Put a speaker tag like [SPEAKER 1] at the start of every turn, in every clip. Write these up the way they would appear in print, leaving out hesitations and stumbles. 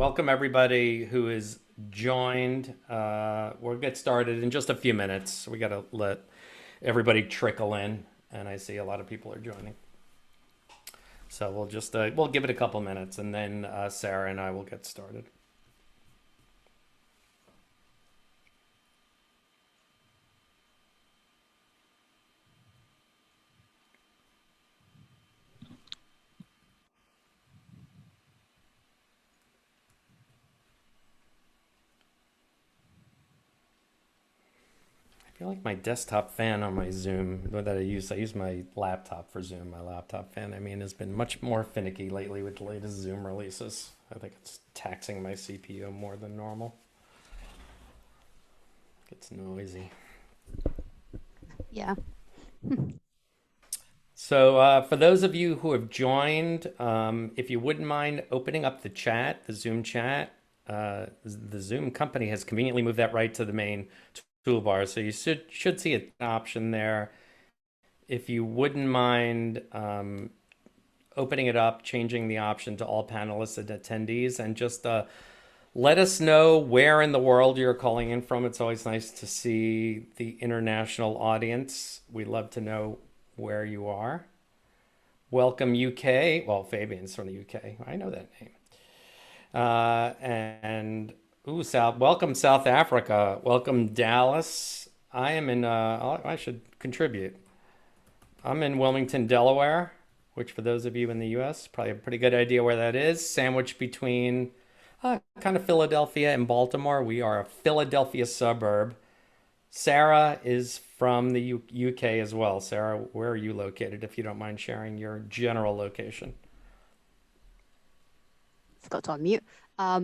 [SPEAKER 1] Welcome everybody who is joined. We'll get started in just a few minutes. We got to let everybody trickle in, and I see a lot of people are joining. So we'll give it a couple minutes, and then Sarah and I will get started. I feel like my desktop fan on my Zoom that I use my laptop for Zoom. My laptop fan, I mean, has been much more finicky lately with the latest Zoom releases. I think it's taxing my CPU more than normal. It's noisy.
[SPEAKER 2] Yeah.
[SPEAKER 1] So for those of you who have joined, if you wouldn't mind opening up the chat, the Zoom chat, the Zoom company has conveniently moved that right to the main toolbar. So you should see an option there. If you wouldn't mind opening it up, changing the option to all panelists and attendees, and just let us know where in the world you're calling in from. It's always nice to see the international audience. We love to know where you are. Welcome, UK. Well, Fabian's from the UK. I know that name. Welcome South Africa. Welcome Dallas. I am in. I should contribute. I'm in Wilmington, Delaware, which for those of you in the U.S. probably have a pretty good idea where that is. Sandwiched between kind of Philadelphia and Baltimore. We are a Philadelphia suburb. Sarah is from the UK as well. Sarah, where are you located, if you don't mind sharing your general location?
[SPEAKER 2] Forgot to unmute.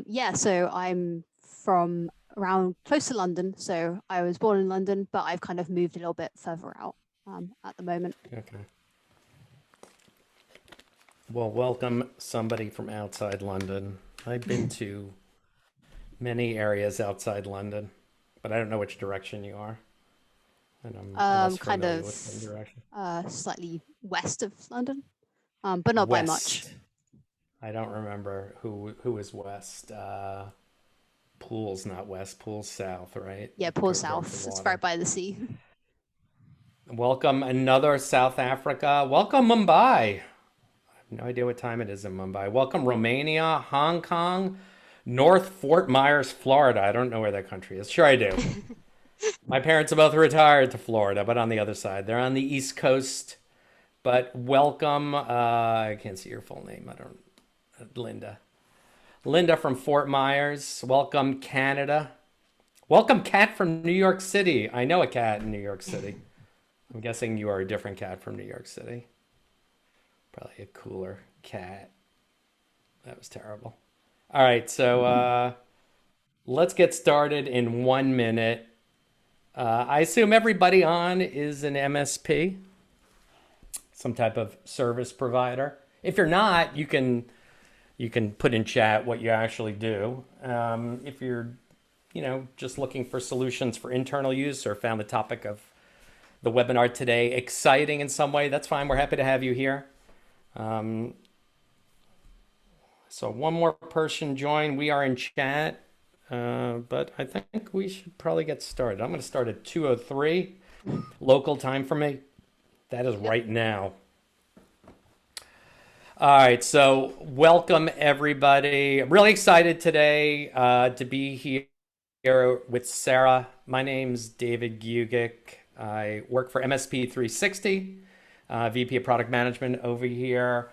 [SPEAKER 2] Yeah, so I'm from around close to London. So I was born in London, but I've kind of moved a little bit further out at the moment.
[SPEAKER 1] Okay. Well, welcome somebody from outside London. I've been to many areas outside London, but I don't know which direction you are, and I'm less
[SPEAKER 2] Kind
[SPEAKER 1] familiar
[SPEAKER 2] of
[SPEAKER 1] with the direction.
[SPEAKER 2] slightly west of London, but not by much.
[SPEAKER 1] West. I don't remember who is west. Pool's not west. Pool's south, right?
[SPEAKER 2] Yeah, poor
[SPEAKER 1] Towards the
[SPEAKER 2] south. It's right
[SPEAKER 1] water.
[SPEAKER 2] by the sea.
[SPEAKER 1] Welcome another South Africa. Welcome Mumbai. No idea what time it is in Mumbai. Welcome Romania, Hong Kong, North Fort Myers, Florida. I don't know where that country is. Sure, I do. My parents are both retired to Florida, but on the other side. They're on the East Coast. But welcome. I can't see your full name. I don't. Linda. Linda from Fort Myers. Welcome, Canada. Welcome, Cat from New York City. I know a cat in New York City. I'm guessing you are a different cat from New York City. Probably a cooler cat. That was terrible. All right, so let's get started in 1 minute. I assume everybody on is an MSP, some type of service provider. If you're not, you can put in chat what you actually do. If you're, just looking for solutions for internal use or found the topic of the webinar today exciting in some way, that's fine. We're happy to have you here. So one more person join. We are in chat, but I think we should probably get started. I'm going to start at 2:03 local time for me. That is
[SPEAKER 2] Yep.
[SPEAKER 1] right now. All right, so welcome everybody. I'm really excited today to be here with Sarah. My name's David Gugick. I work for MSP360, VP of Product Management over here.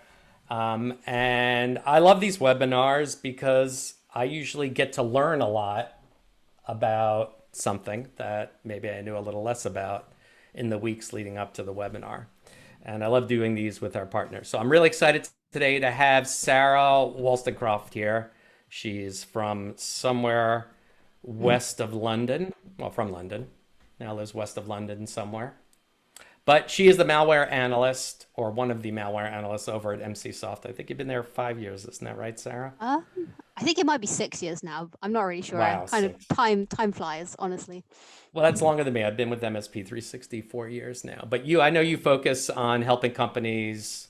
[SPEAKER 1] And I love these webinars because I usually get to learn a lot about something that maybe I knew a little less about in the weeks leading up to the webinar. And I love doing these with our partners. So I'm really excited today to have Sarah Wolstencroft here. She's from somewhere west of London. Well, from London. Now lives west of London somewhere. But she is the malware analyst, or one of the malware analysts over at Emsisoft. I think you've been there 5 years, isn't that right, Sarah?
[SPEAKER 2] Um, I think it might be 6 years now. I'm not really sure.
[SPEAKER 1] Wow,
[SPEAKER 2] Kind of
[SPEAKER 1] six.
[SPEAKER 2] time flies, honestly.
[SPEAKER 1] Well, that's longer than me. I've been with MSP360 4 years now. But I know you focus on helping companies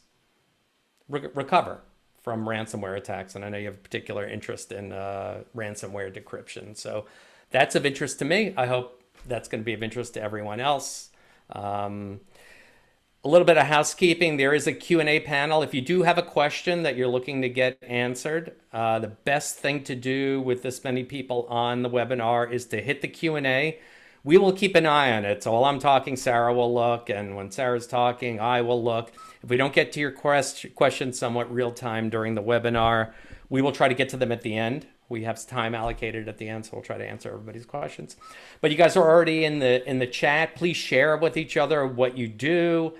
[SPEAKER 1] recover from ransomware attacks. And I know you have a particular interest in ransomware decryption. So that's of interest to me. I hope that's going to be of interest to everyone else. A little bit of housekeeping. There is a Q&A panel. If you do have a question that you're looking to get answered, the best thing to do with this many people on the webinar is to hit the Q&A. We will keep an eye on it. So while I'm talking, Sarah will look, and when Sarah's talking, I will look. If we don't get to your questions somewhat real time during the webinar, we will try to get to them at the end. We have time allocated at the end, so we'll try to answer everybody's questions. But you guys are already in the chat. Please share with each other what you do.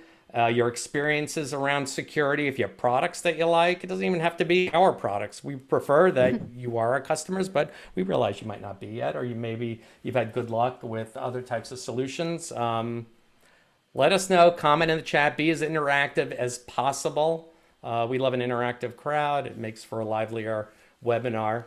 [SPEAKER 1] Your experiences around security. If you have products that you like, it doesn't even have to be our products. We prefer that you are our customers, but we realize you might not be yet, or you've had good luck with other types of solutions. Let us know, comment in the chat, be as interactive as possible. We love an interactive crowd. It makes for a livelier webinar.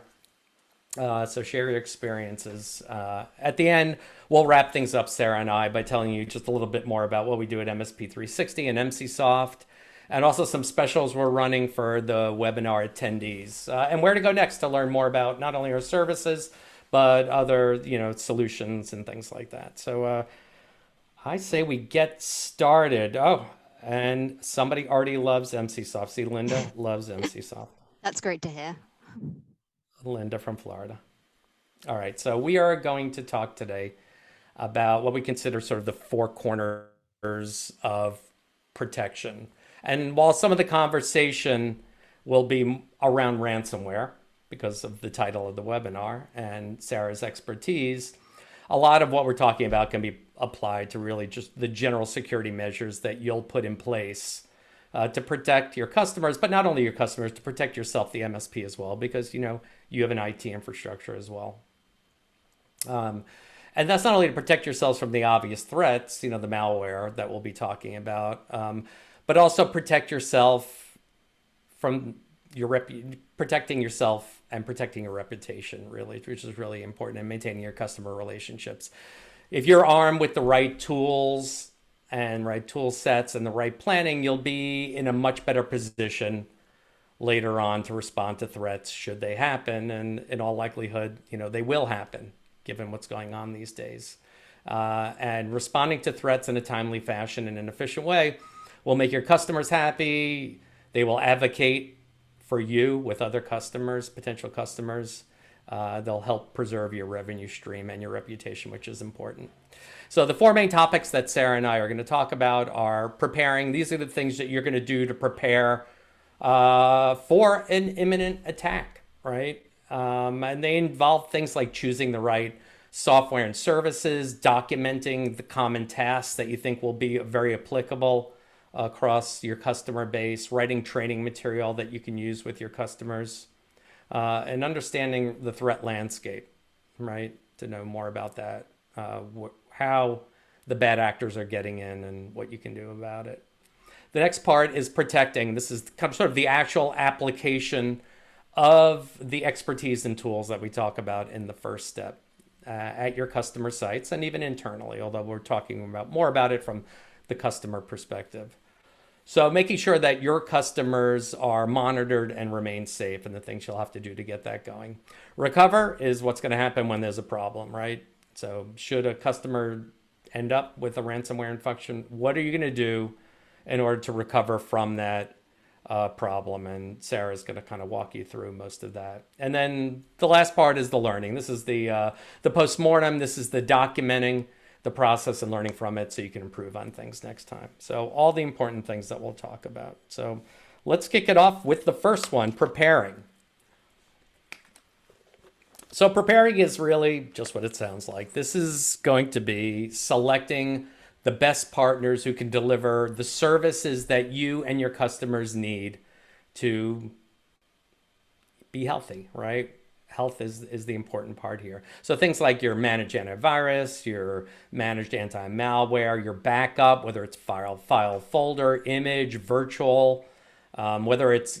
[SPEAKER 1] So share your experiences. At the end, we'll wrap things up, Sarah and I, by telling you just a little bit more about what we do at MSP360 and Emsisoft, and also some specials we're running for the webinar attendees, and where to go next to learn more about not only our services, but other solutions and things like that. So I say we get started. Oh, and somebody already loves Emsisoft. See, Linda loves Emsisoft.
[SPEAKER 2] That's great to hear.
[SPEAKER 1] Linda from Florida. All right, so we are going to talk today about what we consider sort of the four corners of protection. And while some of the conversation will be around ransomware because of the title of the webinar and Sarah's expertise, a lot of what we're talking about can be applied to really just the general security measures that you'll put in place to protect your customers, but not only your customers, to protect yourself, the MSP as well, because you have an IT infrastructure as well. And that's not only to protect yourselves from the obvious threats, the malware that we'll be talking about, but also protect yourself from protecting yourself and protecting your reputation, really, which is really important, and maintaining your customer relationships. If you're armed with the right tools and right tool sets and the right planning, you'll be in a much better position later on to respond to threats should they happen. And in all likelihood, they will happen given what's going on these days. And responding to threats in a timely fashion and an efficient way will make your customers happy. They will advocate for you with other customers, potential customers. They'll help preserve your revenue stream and your reputation, which is important. So the four main topics that Sarah and I are going to talk about are preparing. These are the things that you're going to do to prepare for an imminent attack, right? And they involve things like choosing the right software and services, documenting the common tasks that you think will be very applicable across your customer base, writing training material that you can use with your customers, and understanding the threat landscape, right? To know more about that, how the bad actors are getting in and what you can do about it. The next part is protecting. This is kind of sort of the actual application of the expertise and tools that we talk about in the first step at your customer sites and even internally, although we're talking more about it from the customer perspective. So making sure that your customers are monitored and remain safe, and the things you'll have to do to get that going. Recover is what's going to happen when there's a problem, right? So should a customer end up with a ransomware infection, what are you going to do in order to recover from that problem? And Sarah's going to kind of walk you through most of that. And then the last part is the learning. This is the postmortem. This is the documenting the process and learning from it so you can improve on things next time. So all the important things that we'll talk about. So let's kick it off with the first one, preparing. So preparing is really just what it sounds like. This is going to be selecting the best partners who can deliver the services that you and your customers need to be healthy, right? Health is the important part here. So things like your managed antivirus, your managed anti-malware, your backup, whether it's file, folder, image, virtual, whether it's,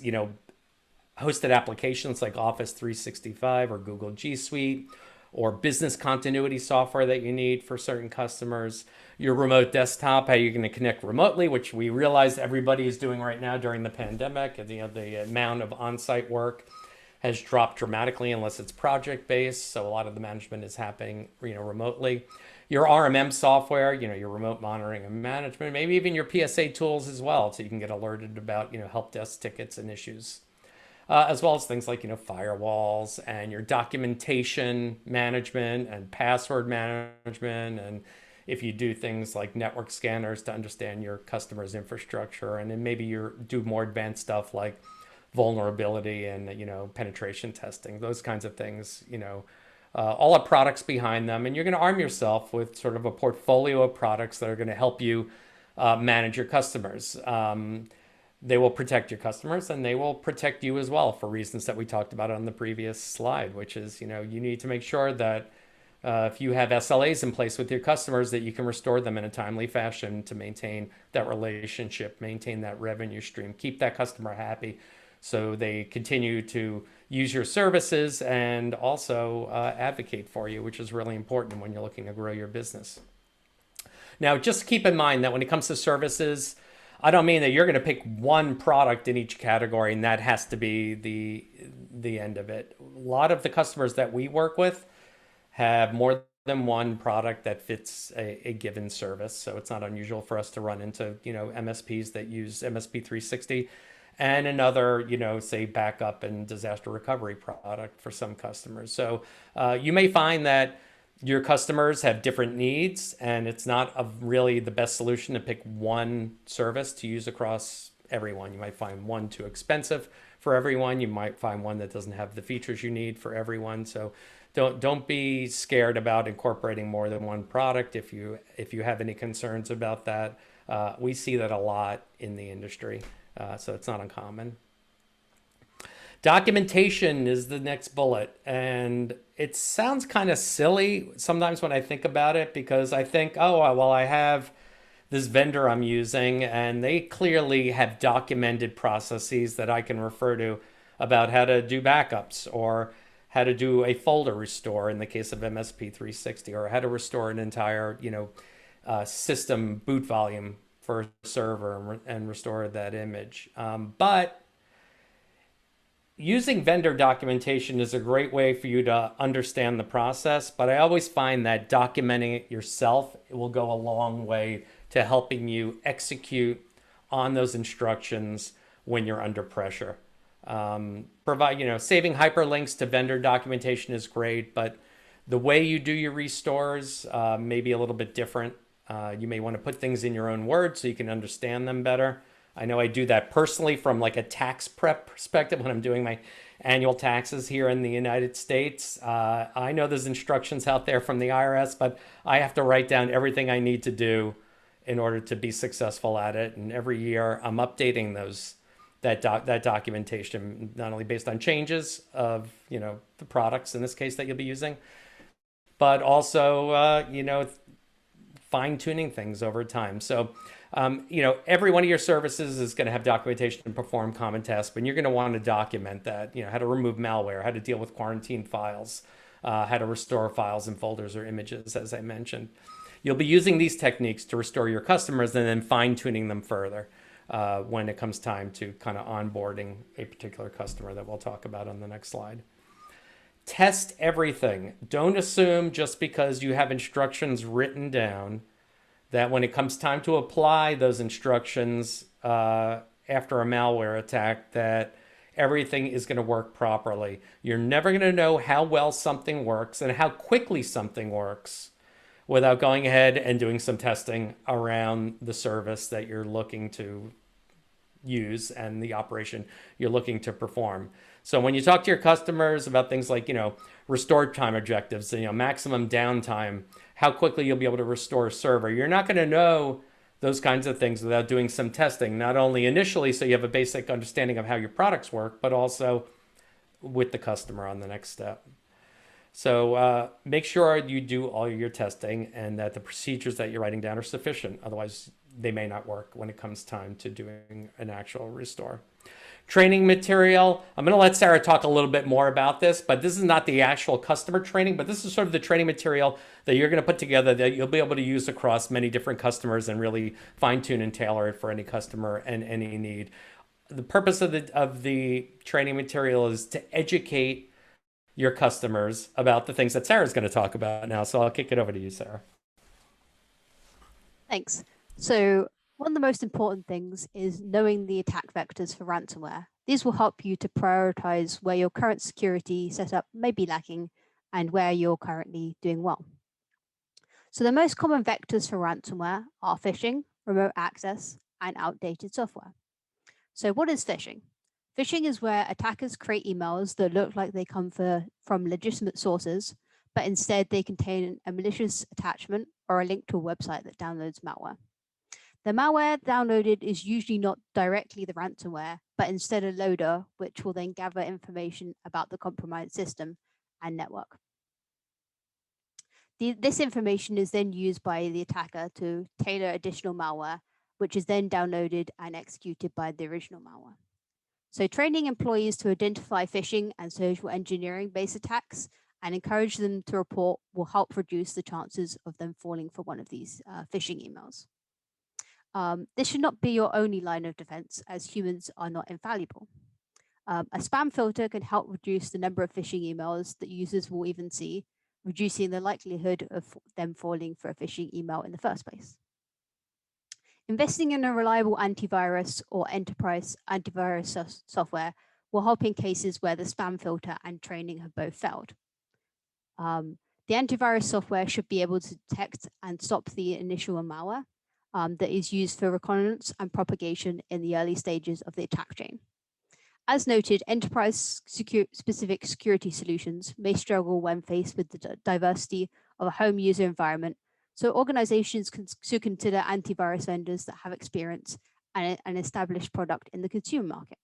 [SPEAKER 1] hosted applications like Office 365 or Google G Suite, or business continuity software that you need for certain customers. Your remote desktop, how you're going to connect remotely, which we realize everybody is doing right now during the pandemic. And, the amount of on-site work has dropped dramatically unless it's project based. So a lot of the management is happening, remotely. Your RMM software, your remote monitoring and management, maybe even your PSA tools as well, so you can get alerted about, help desk tickets and issues. As well as things like, firewalls and your documentation management and password management. And if you do things like network scanners to understand your customer's infrastructure, and then maybe you do more advanced stuff like vulnerability and, penetration testing, those kinds of things, all the products behind them. And you're going to arm yourself with sort of a portfolio of products that are going to help you manage your customers. They will protect your customers and they will protect you as well for reasons that we talked about on the previous slide, which is, you need to make sure that if you have SLAs in place with your customers, that you can restore them in a timely fashion to maintain that relationship, maintain that revenue stream, keep that customer happy so they continue to use your services and also advocate for you, which is really important when you're looking to grow your business. Now, just keep in mind that when it comes to services, I don't mean that you're going to pick one product in each category and that has to be the end of it. A lot of the customers that we work with have more than one product that fits a given service. So it's not unusual for us to run into, MSPs that use MSP360 and another, say backup and disaster recovery product for some customers. So you may find that your customers have different needs and it's not really the best solution to pick one service to use across everyone. You might find one too expensive for everyone. You might find one that doesn't have the features you need for everyone. So don't be scared about incorporating more than one product if you have any concerns about that. We see that a lot in the industry, so it's not uncommon. Documentation is the next bullet, and it sounds kind of silly sometimes when I think about it, because I think, oh, well, I have this vendor I'm using and they clearly have documented processes that I can refer to about how to do backups or how to do a folder restore in the case of MSP360, or how to restore an entire, system boot volume for a server and restore that image. But using vendor documentation is a great way for you to understand the process, but I always find that documenting it yourself will go a long way to helping you execute on those instructions when you're under pressure. Saving hyperlinks to vendor documentation is great, but the way you do your restores may be a little bit different. You may want to put things in your own words so you can understand them better. I know I do that personally from like a tax prep perspective when I'm doing my annual taxes here in the United States. I know there's instructions out there from the IRS, but I have to write down everything I need to do in order to be successful at it. And every year I'm updating that documentation, not only based on changes of, the products in this case that you'll be using, but also, fine tuning things over time. So, every one of your services is going to have documentation and perform common tests, but you're going to want to document that, how to remove malware, how to deal with quarantine files, how to restore files and folders or images, as I mentioned. You'll be using these techniques to restore your customers and then fine tuning them further when it comes time to kind of onboarding a particular customer that we'll talk about on the next slide. Test everything. Don't assume just because you have instructions written down that when it comes time to apply those instructions after a malware attack, that everything is going to work properly. You're never going to know how well something works and how quickly something works without going ahead and doing some testing around the service that you're looking to use and the operation you're looking to perform. So when you talk to your customers about things like, restore time objectives, maximum downtime, how quickly you'll be able to restore a server, you're not going to know those kinds of things without doing some testing, not only initially so you have a basic understanding of how your products work, but also with the customer on the next step. So make sure you do all your testing and that the procedures that you're writing down are sufficient. Otherwise, they may not work when it comes time to doing an actual restore. training material. I'm going to let Sarah talk a little bit more about this, but this is not the actual customer training, but this is sort of the training material that you're going to put together that you'll be able to use across many different customers and really fine tune and tailor it for any customer and any need. The purpose of the training material is to educate your customers about the things that Sarah's going to talk about now. So I'll kick it over to you, Sarah.
[SPEAKER 2] Thanks. So one of the most important things is knowing the attack vectors for ransomware. These will help you to prioritize where your current security setup may be lacking and where you're currently doing well. So the most common vectors for ransomware are phishing, remote access, and outdated software. So what is phishing? Phishing is where attackers create emails that look like they come from legitimate sources, but instead they contain a malicious attachment or a link to a website that downloads malware. The malware downloaded is usually not directly the ransomware, but instead a loader, which will then gather information about the compromised system and network. This information is then used by the attacker to tailor additional malware, which is then downloaded and executed by the original malware. So training employees to identify phishing and social engineering based attacks and encourage them to report will help reduce the chances of them falling for one of these phishing emails. This should not be your only line of defense, as humans are not infallible. A spam filter can help reduce the number of phishing emails that users will even see, reducing the likelihood of them falling for a phishing email in the first place. Investing in a reliable antivirus or enterprise antivirus software will help in cases where the spam filter and training have both failed. The antivirus software should be able to detect and stop the initial malware that is used for reconnaissance and propagation in the early stages of the attack chain. As noted, enterprise-specific security solutions may struggle when faced with the diversity of a home user environment, so organizations should consider antivirus vendors that have experience and an established product in the consumer market.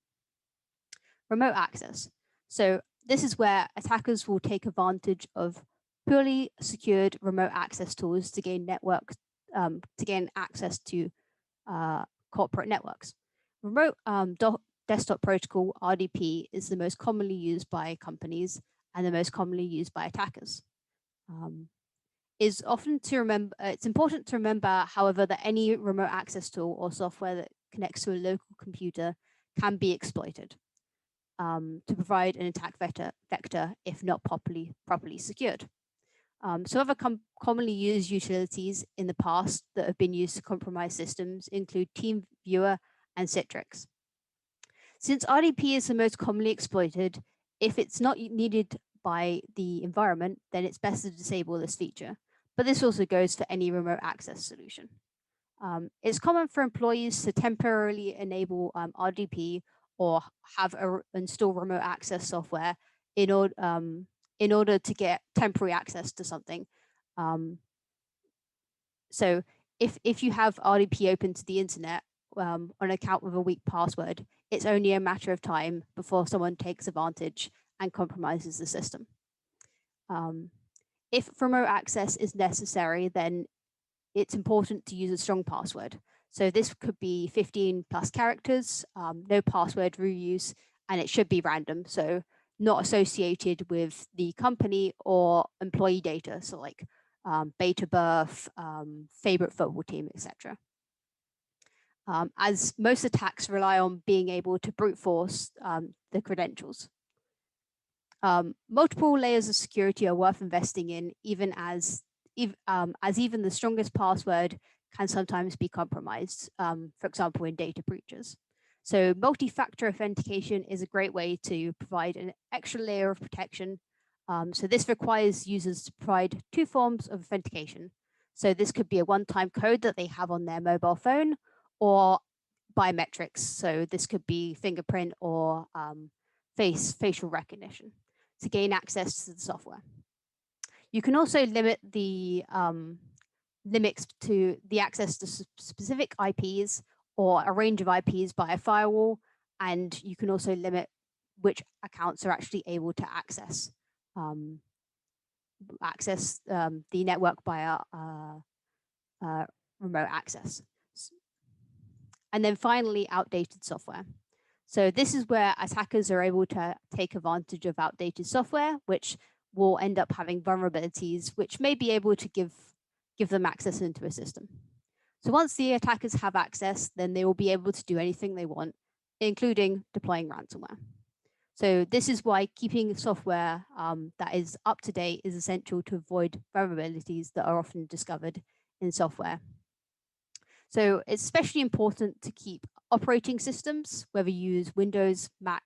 [SPEAKER 2] Remote access. So this is where attackers will take advantage of purely secured remote access tools to gain access to corporate networks. Remote Desktop Protocol, RDP, is the most commonly used by companies and the most commonly used by attackers. It's important to remember, however, that any remote access tool or software that connects to a local computer can be exploited to provide an attack vector if not properly secured. So other commonly used utilities in the past that have been used to compromise systems include TeamViewer and Citrix. Since RDP is the most commonly exploited, if it's not needed by the environment, then it's best to disable this feature. But this also goes for any remote access solution. It's common for employees to temporarily enable RDP or install remote access software in order to get temporary access to something. So if you have RDP open to the internet on an account with a weak password, it's only a matter of time before someone takes advantage and compromises the system. If remote access is necessary, then it's important to use a strong password. So this could be 15 plus characters, no password reuse, and it should be random. So not associated with the company or employee data. So like date of birth, favorite football team, etc. As most attacks rely on being able to brute force the credentials. Multiple layers of security are worth investing in, even as even the strongest password can sometimes be compromised, for example, in data breaches. So multi-factor authentication is a great way to provide an extra layer of protection. So this requires users to provide two forms of authentication. So this could be a one-time code that they have on their mobile phone or biometrics. So this could be fingerprint or facial recognition to gain access to the software. You can also limit the limits to the access to specific IPs or a range of IPs by a firewall, and you can also limit which accounts are actually able to access the network via remote access. And then finally, outdated software. So this is where attackers are able to take advantage of outdated software, which will end up having vulnerabilities, which may be able to give them access into a system. So once the attackers have access, then they will be able to do anything they want, including deploying ransomware. So this is why keeping software that is up to date is essential to avoid vulnerabilities that are often discovered in software. So it's especially important to keep operating systems, whether you use Windows, Mac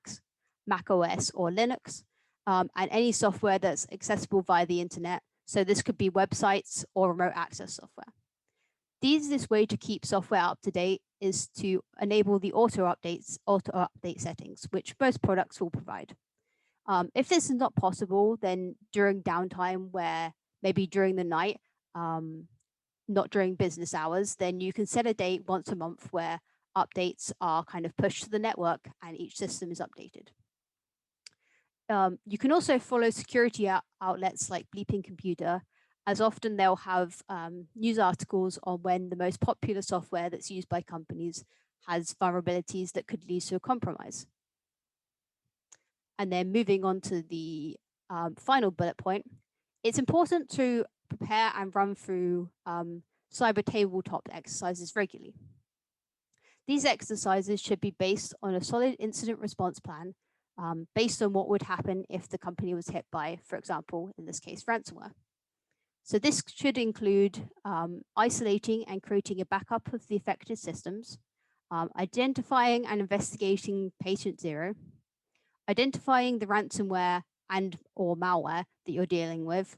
[SPEAKER 2] OS, or Linux, and any software that's accessible via the internet. So this could be websites or remote access software. The easiest way to keep software up to date is to enable the auto update settings, which most products will provide. If this is not possible, then during downtime, where maybe during the night, not during business hours, then you can set a date once a month where updates are kind of pushed to the network and each system is updated. You can also follow security outlets like Bleeping Computer, as often they'll have news articles on when the most popular software that's used by companies has vulnerabilities that could lead to a compromise. And then moving on to the final bullet point, it's important to prepare and run through cyber tabletop exercises regularly. These exercises should be based on a solid incident response plan based on what would happen if the company was hit by, for example, in this case, ransomware. So this should include isolating and creating a backup of the affected systems, identifying and investigating patient zero, identifying the ransomware and or malware that you're dealing with,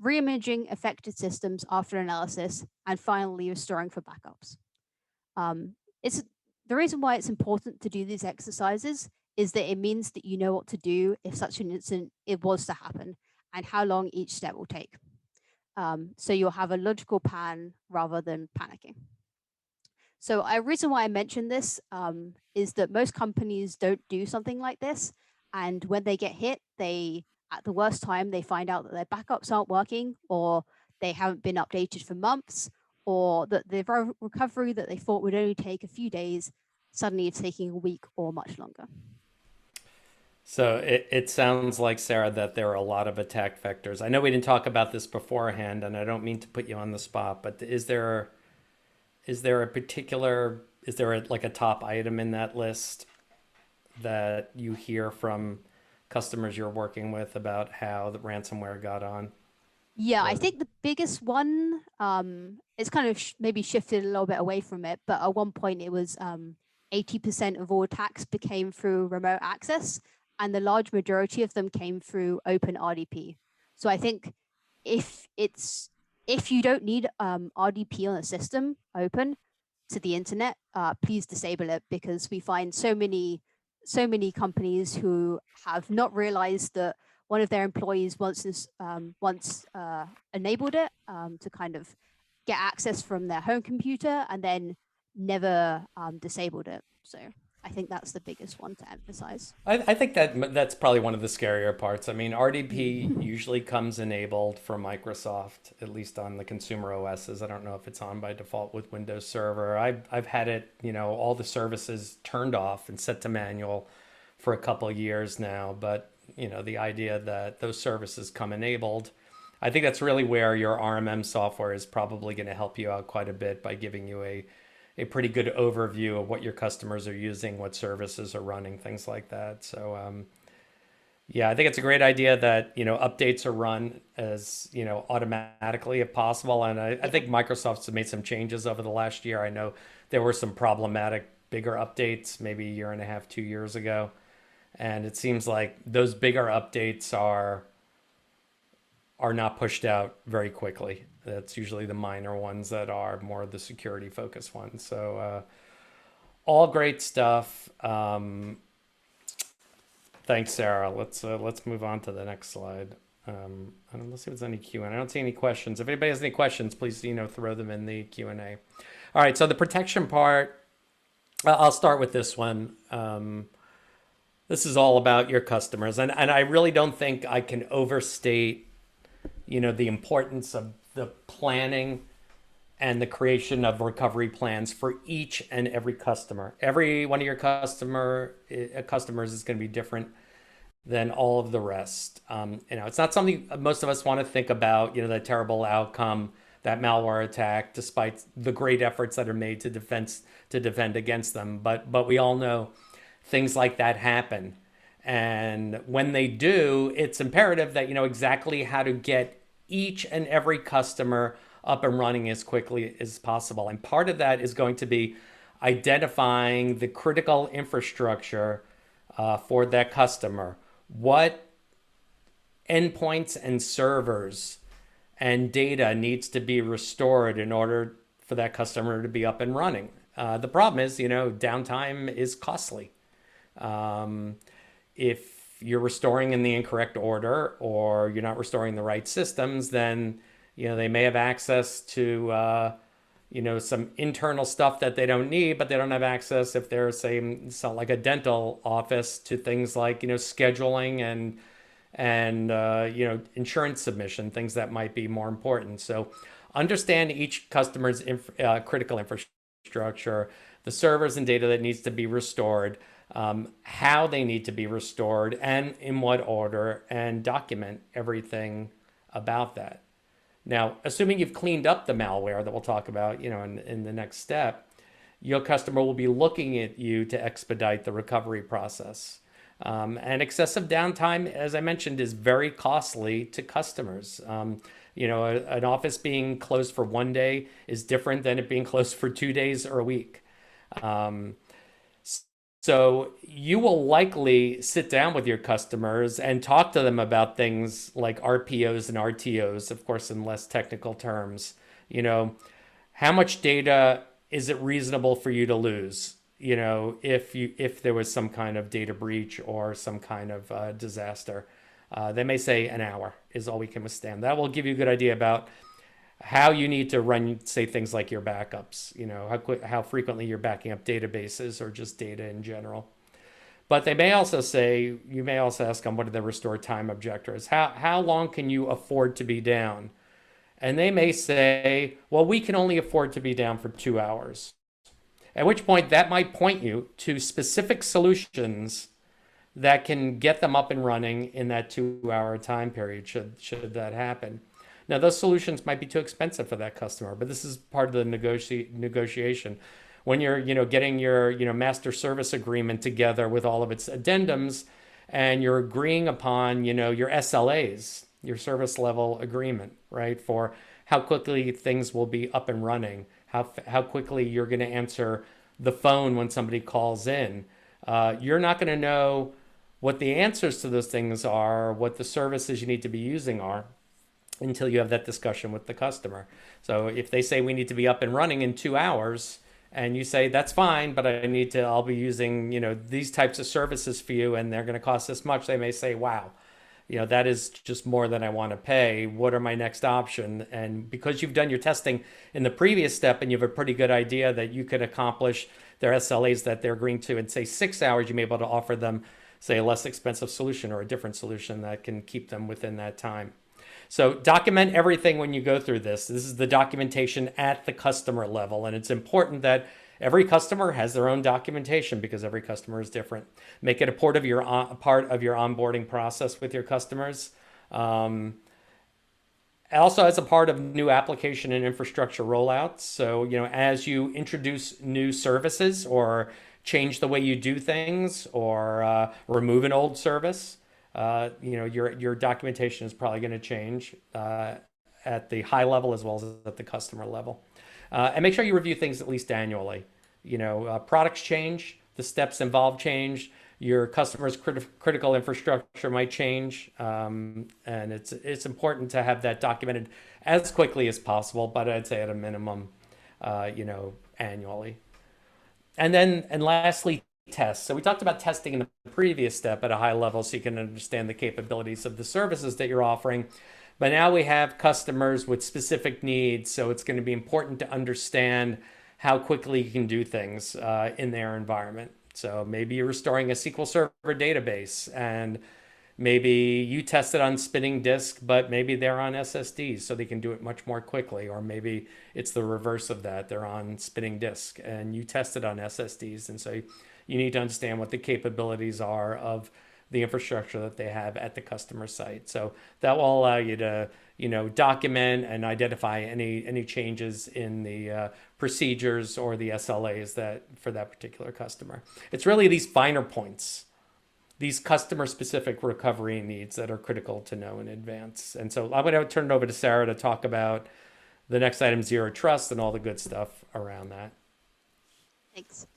[SPEAKER 2] re-imaging affected systems after analysis, and finally restoring for backups. It's the reason why it's important to do these exercises is that it means that you know what to do if such an incident it was to happen and how long each step will take. So you'll have a logical plan rather than panicking. So a reason why I mentioned this is that most companies don't do something like this. And when they get hit, at the worst time, they find out that their backups aren't working, or they haven't been updated for months, or that the recovery that they thought would only take a few days suddenly is taking a week or much longer.
[SPEAKER 1] So it sounds like, Sarah, that there are a lot of attack vectors. I know we didn't talk about this beforehand, and I don't mean to put you on the spot, but is there like a top item in that list that you hear from customers you're working with about how the ransomware got on?
[SPEAKER 2] Yeah, I think the biggest one, it's kind of maybe shifted a little bit away from it, but at one point it was 80% of all attacks became through remote access, and the large majority of them came through open RDP. So I think if you don't need RDP on a system open to the internet, please disable it, because we find so many companies who have not realized that one of their employees once enabled it to kind of get access from their home computer and then never disabled it. So I think that's the biggest one to emphasize.
[SPEAKER 1] I think that's probably one of the scarier parts. I mean, RDP usually comes enabled for Microsoft, at least on the consumer OSs. I don't know if it's on by default with Windows Server. I've had it, all the services turned off and set to manual for a couple of years now. But, the idea that those services come enabled, I think that's really where your RMM software is probably going to help you out quite a bit by giving you a pretty good overview of what your customers are using, what services are running, things like that. So, yeah, I think it's a great idea that, updates are run as, automatically if possible. And I think Microsoft's made some changes over the last year. I know there were some problematic bigger updates maybe a year and a half, 2 years ago. And it seems like those bigger updates are not pushed out very quickly. That's usually the minor ones that are more the security focused ones. So all great stuff. Thanks, Sarah. Let's move on to the next slide. Let's see if there's any Q&A. I don't see any questions. If anybody has any questions, please throw them in the Q&A. All right. So the protection part, I'll start with this one. This is all about your customers, and I really don't think I can overstate the importance of the planning and the creation of recovery plans for each and every customer. Every one of your customers is going to be different than all of the rest. It's not something most of us want to think about. The terrible outcome, that malware attack, despite the great efforts that are made to defend against them. But we all know things like that happen, and when they do, it's imperative that you know exactly how to get each and every customer up and running as quickly as possible. And part of that is going to be identifying the critical infrastructure for that customer. What endpoints and servers and data needs to be restored in order for that customer to be up and running. The problem is, downtime is costly. If you're restoring in the incorrect order or you're not restoring the right systems, then they may have access to some internal stuff that they don't need, but they don't have access if they're say like a dental office to things like scheduling and insurance submission, things that might be more important. So understand each customer's critical infrastructure, the servers and data that needs to be restored, how they need to be restored, and in what order, and document everything about that. Now, assuming you've cleaned up the malware that we'll talk about, in the next step, your customer will be looking at you to expedite the recovery process. And excessive downtime, as I mentioned, is very costly to customers. An office being closed for one day is different than it being closed for 2 days or a week. So you will likely sit down with your customers and talk to them about things like RPOs and RTOs, of course, in less technical terms. How much data is it reasonable for you to lose? If there was some kind of data breach or some kind of disaster, they may say an hour is all we can withstand. That will give you a good idea about how you need to run, say, things like your backups, how frequently you're backing up databases or just data in general. But they may also say, you may also ask them, what are the restore time objectives? How long can you afford to be down? And they may say, well, we can only afford to be down for 2 hours. At which point that might point you to specific solutions that can get them up and running in that 2-hour time period, should that happen. Now, those solutions might be too expensive for that customer, but this is part of the negotiation. When you're, getting your, master service agreement together with all of its addendums, and you're agreeing upon, your SLAs, your service level agreement, right, for how quickly things will be up and running, how quickly you're going to answer the phone when somebody calls in. You're not going to know what the answers to those things are, what the services you need to be using are, until you have that discussion with the customer. So if they say we need to be up and running in 2 hours, and you say that's fine, but I'll be using these types of services for you, and they're going to cost this much, they may say, wow, that is just more than I want to pay. What are my next option? And because you've done your testing in the previous step and you have a pretty good idea that you could accomplish their SLAs that they're agreeing to in say 6 hours, you may be able to offer them say a less expensive solution or a different solution that can keep them within that time. So document everything when you go through this. This is the documentation at the customer level, and it's important that every customer has their own documentation because every customer is different. Make it a part of your onboarding process with your customers. Also as a part of new application and infrastructure rollouts. So, as you introduce new services or change the way you do things or remove an old service, your documentation is probably going to change at the high level as well as at the customer level. And make sure you review things at least annually. Products change, the steps involved change, your customers' critical infrastructure might change, and it's important to have that documented as quickly as possible, but I'd say at a minimum, annually. And lastly, tests. So we talked about testing in the previous step at a high level so you can understand the capabilities of the services that you're offering. But now we have customers with specific needs, so it's going to be important to understand how quickly you can do things in their environment. So maybe you're restoring a SQL Server database, and Maybe you test it on spinning disk, but maybe they're on SSDs, so they can do it much more quickly. Or maybe it's the reverse of that. They're on spinning disk and you test it on SSDs. And so you need to understand what the capabilities are of the infrastructure that they have at the customer site. So that will allow you to, document and identify any changes in the procedures or the SLAs that for that particular customer. It's really these finer points, these customer specific recovery needs that are critical to know in advance. And so I'm going to turn it over to Sarah to talk about the next item, zero trust, and all the good stuff around that.
[SPEAKER 2] Thanks.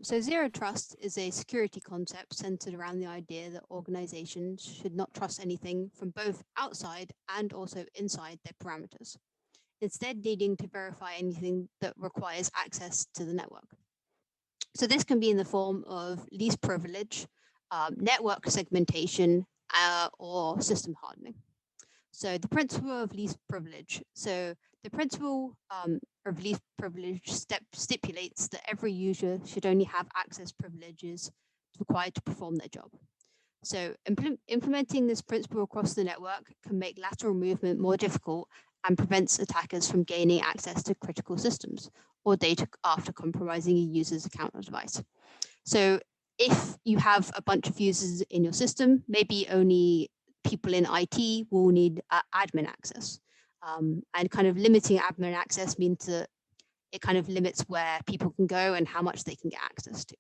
[SPEAKER 2] So zero trust is a security concept centered around the idea that organizations should not trust anything from both outside and also inside their parameters, instead needing to verify anything that requires access to the network. So this can be in the form of least privilege, network segmentation, or system hardening. So the principle of least privilege. So the principle of least privilege stipulates that every user should only have access privileges required to perform their job. So implementing this principle across the network can make lateral movement more difficult and prevents attackers from gaining access to critical systems or data after compromising a user's account or device. So if you have a bunch of users in your system, maybe only people in IT will need admin access. And kind of limiting admin access means that it kind of limits where people can go and how much they can get access to.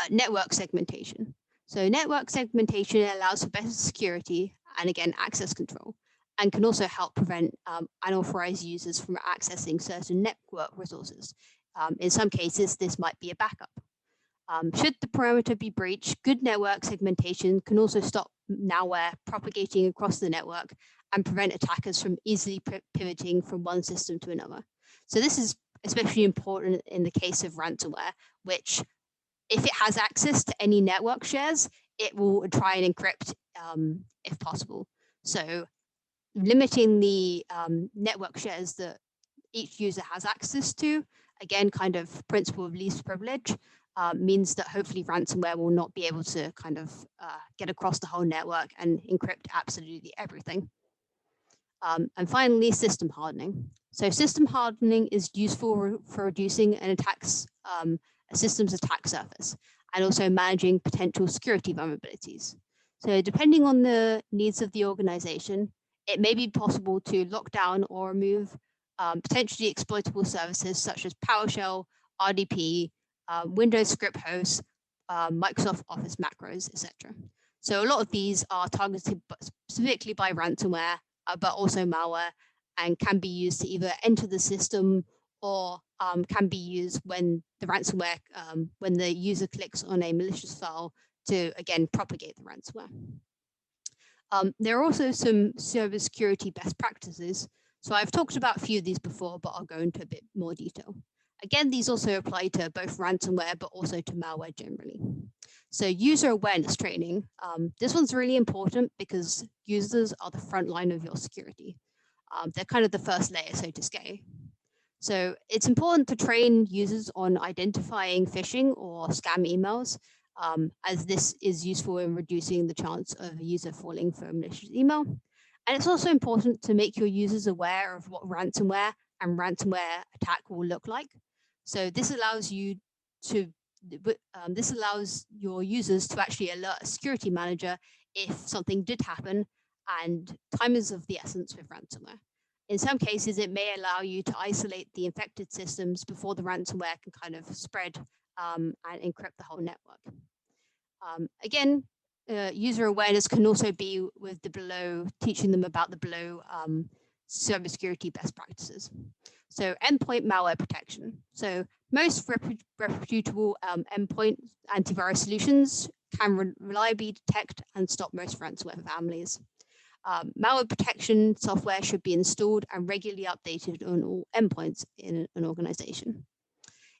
[SPEAKER 2] Network segmentation. So network segmentation allows for better security and again, access control, and can also help prevent unauthorized users from accessing certain network resources. In some cases, this might be a backup. Should the parameter be breached, good network segmentation can also stop malware propagating across the network and prevent attackers from easily pivoting from one system to another. So this is especially important in the case of ransomware, which if it has access to any network shares, it will try and encrypt if possible. So limiting the network shares that each user has access to, again, kind of principle of least privilege, means that hopefully ransomware will not be able to kind of get across the whole network and encrypt absolutely everything. And finally, system hardening. So system hardening is useful for reducing an a system's attack surface and also managing potential security vulnerabilities. So depending on the needs of the organization, it may be possible to lock down or remove potentially exploitable services such as PowerShell, RDP, Windows script hosts, Microsoft Office macros, etc. So a lot of these are targeted specifically by ransomware, but also malware, and can be used to either enter the system or can be used when the ransomware, when the user clicks on a malicious file to, again, propagate the ransomware. There are also some cybersecurity best practices. So I've talked about a few of these before, but I'll go into a bit more detail. Again, these also apply to both ransomware, but also to malware generally. So user awareness training. This one's really important because users are the front line of your security. They're kind of the first layer, so to say. So it's important to train users on identifying phishing or scam emails, as this is useful in reducing the chance of a user falling for a malicious email. And it's also important to make your users aware of what ransomware and ransomware attack will look like. So this allows you to, this allows your users to actually alert a security manager if something did happen, and time is of the essence with ransomware. In some cases, it may allow you to isolate the infected systems before the ransomware can kind of spread and encrypt the whole network. Again, user awareness can also be with the below, teaching them about the below cybersecurity best practices. So endpoint malware protection. So most reputable endpoint antivirus solutions can reliably detect and stop most ransomware families. Malware protection software should be installed and regularly updated on all endpoints in an organization.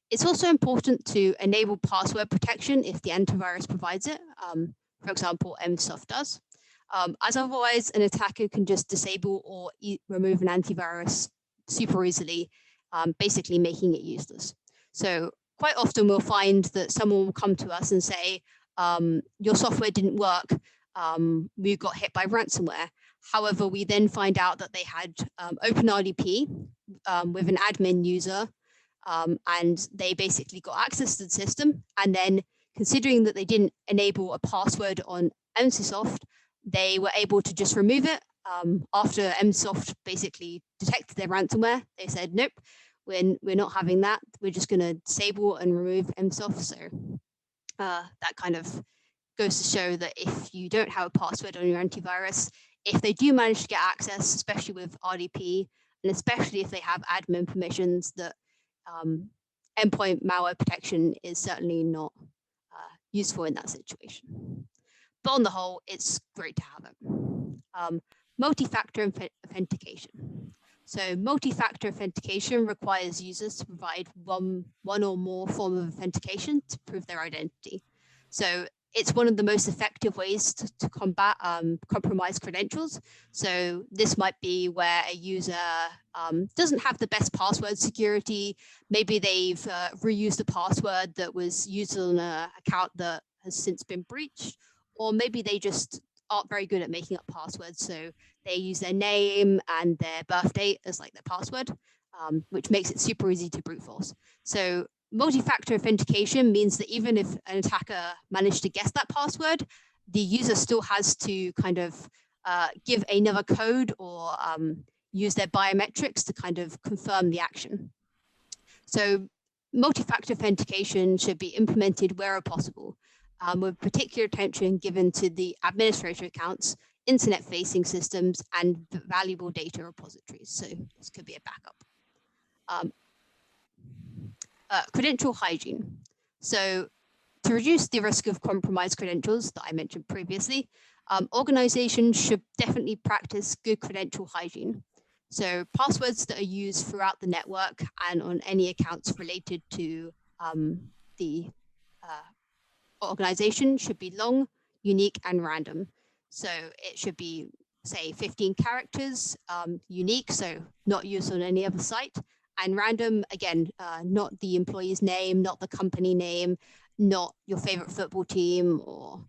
[SPEAKER 2] It's also important to enable password protection if the antivirus provides it. For example, Mcsoft does. As otherwise, an attacker can just disable or remove an antivirus super easily, basically making it useless. So quite often we'll find that someone will come to us and say, your software didn't work, we got hit by ransomware. However, we then find out that they had OpenRDP with an admin user, and they basically got access to the system. And then, considering that they didn't enable a password on Emsisoft, they were able to just remove it. After Mcsoft basically detected their ransomware, they said, nope, we're not having that. We're just going to disable and remove Mcsoft. So that kind of goes to show that if you don't have a password on your antivirus, if they do manage to get access, especially with RDP, and especially if they have admin permissions, that endpoint malware protection is certainly not useful in that situation. But on the whole, it's great to have it. Multi-factor authentication. So multi-factor authentication requires users to provide one or more form of authentication to prove their identity. So it's one of the most effective ways to combat compromised credentials. So this might be where a user doesn't have the best password security. Maybe they've reused a password that was used on an account that has since been breached, or maybe they just aren't very good at making up passwords. So they use their name and their birth date as like their password, which makes it super easy to brute force. So multi-factor authentication means that even if an attacker managed to guess that password, the user still has to kind of give another code or use their biometrics to kind of confirm the action. So multi-factor authentication should be implemented where possible, with particular attention given to the administrator accounts, internet-facing systems, and valuable data repositories. So this could be a backup. Credential hygiene. So to reduce the risk of compromised credentials that I mentioned previously, organizations should definitely practice good credential hygiene. So passwords that are used throughout the network and on any accounts related to the organization should be long, unique, and random. So it should be, say, 15 characters, unique, so not used on any other site, and random, again, not the employee's name, not the company name, not your favorite football team or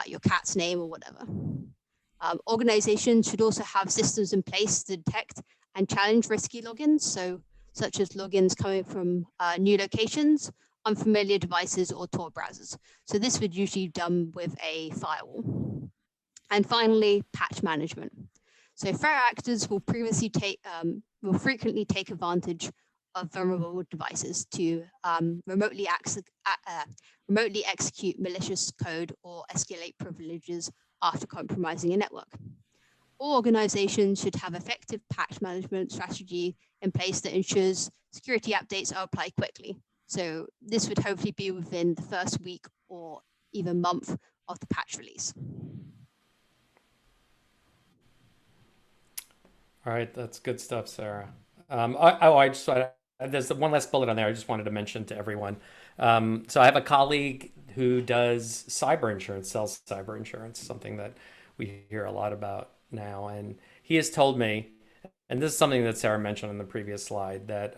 [SPEAKER 2] your cat's name or whatever. Organizations should also have systems in place to detect and challenge risky logins, so such as logins coming from new locations, unfamiliar devices, or Tor browsers. So this would usually be done with a firewall. And finally, patch management. So threat actors will frequently take advantage of vulnerable devices to remotely execute malicious code or escalate privileges after compromising a network. All organizations should have effective patch management strategy in place that ensures security updates are applied quickly. So this would hopefully be within the first week or even month of the patch release.
[SPEAKER 1] All right, that's good stuff, Sarah. There's one last bullet on there I just wanted to mention to everyone. So I have a colleague who does cyber insurance, sells cyber insurance, something that we hear a lot about now. And he has told me, and this is something that Sarah mentioned on the previous slide, that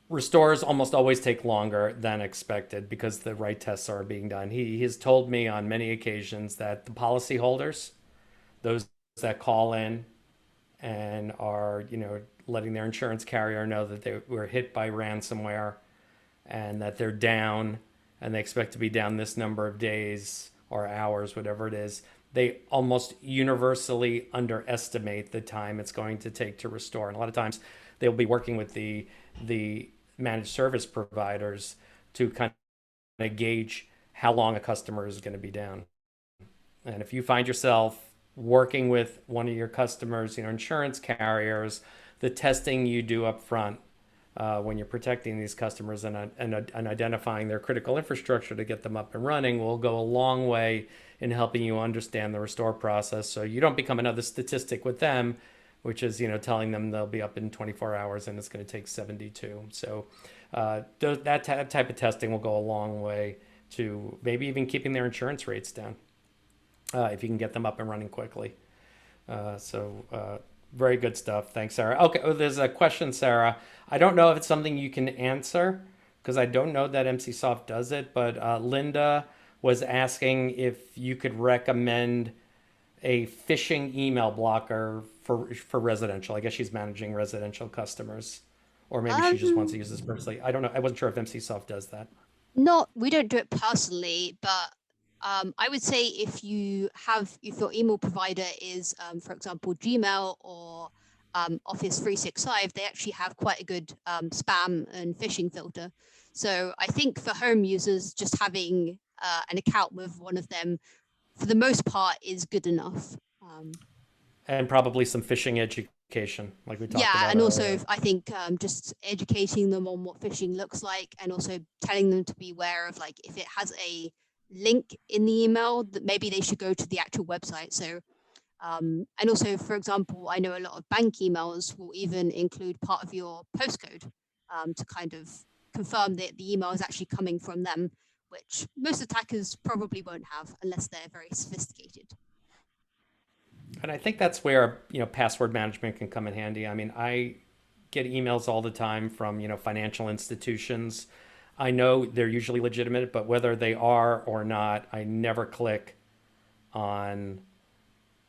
[SPEAKER 1] restores almost always take longer than expected because the right tests are being done. He has told me on many occasions that the policyholders, those that call in and are, letting their insurance carrier know that they were hit by ransomware and that they're down and they expect to be down this number of days or hours, whatever it is, they almost universally underestimate the time it's going to take to restore. And a lot of times they'll be working with the managed service providers to kind of gauge how long a customer is going to be down. And if you find yourself working with one of your customers, insurance carriers, the testing you do up front when you're protecting these customers and identifying their critical infrastructure to get them up and running will go a long way in helping you understand the restore process, so you don't become another statistic with them, which is telling them they'll be up in 24 hours and it's going to take 72. So that type of testing will go a long way to maybe even keeping their insurance rates down if you can get them up and running quickly. Very good stuff. Thanks, Sarah. Okay, there's a question, Sarah. I don't know if it's something you can answer because I don't know that Emsisoft does it, but Linda was asking if you could recommend a phishing email blocker for residential. I guess she's managing residential customers, or maybe she just wants to
[SPEAKER 2] Um,
[SPEAKER 1] use this personally. I don't know. I wasn't sure if Emsisoft does that.
[SPEAKER 2] Not, we don't do it personally, but I would say if if your email provider is, for example, Gmail or Office 365, they actually have quite a good spam and phishing filter. So I think for home users, just having an account with one of them, for the most part, is good enough.
[SPEAKER 1] And probably some phishing education, like we talked
[SPEAKER 2] Yeah,
[SPEAKER 1] about
[SPEAKER 2] and also
[SPEAKER 1] earlier.
[SPEAKER 2] I think just educating them on what phishing looks like, and also telling them to be aware of, like, if it has a link in the email, that maybe they should go to the actual website. So and also, for example, I know a lot of bank emails will even include part of your postcode to kind of confirm that the email is actually coming from them, which most attackers probably won't have unless they're very sophisticated.
[SPEAKER 1] And I think that's where, password management can come in handy. I mean, I get emails all the time from, financial institutions. I know they're usually legitimate, but whether they are or not, I never click on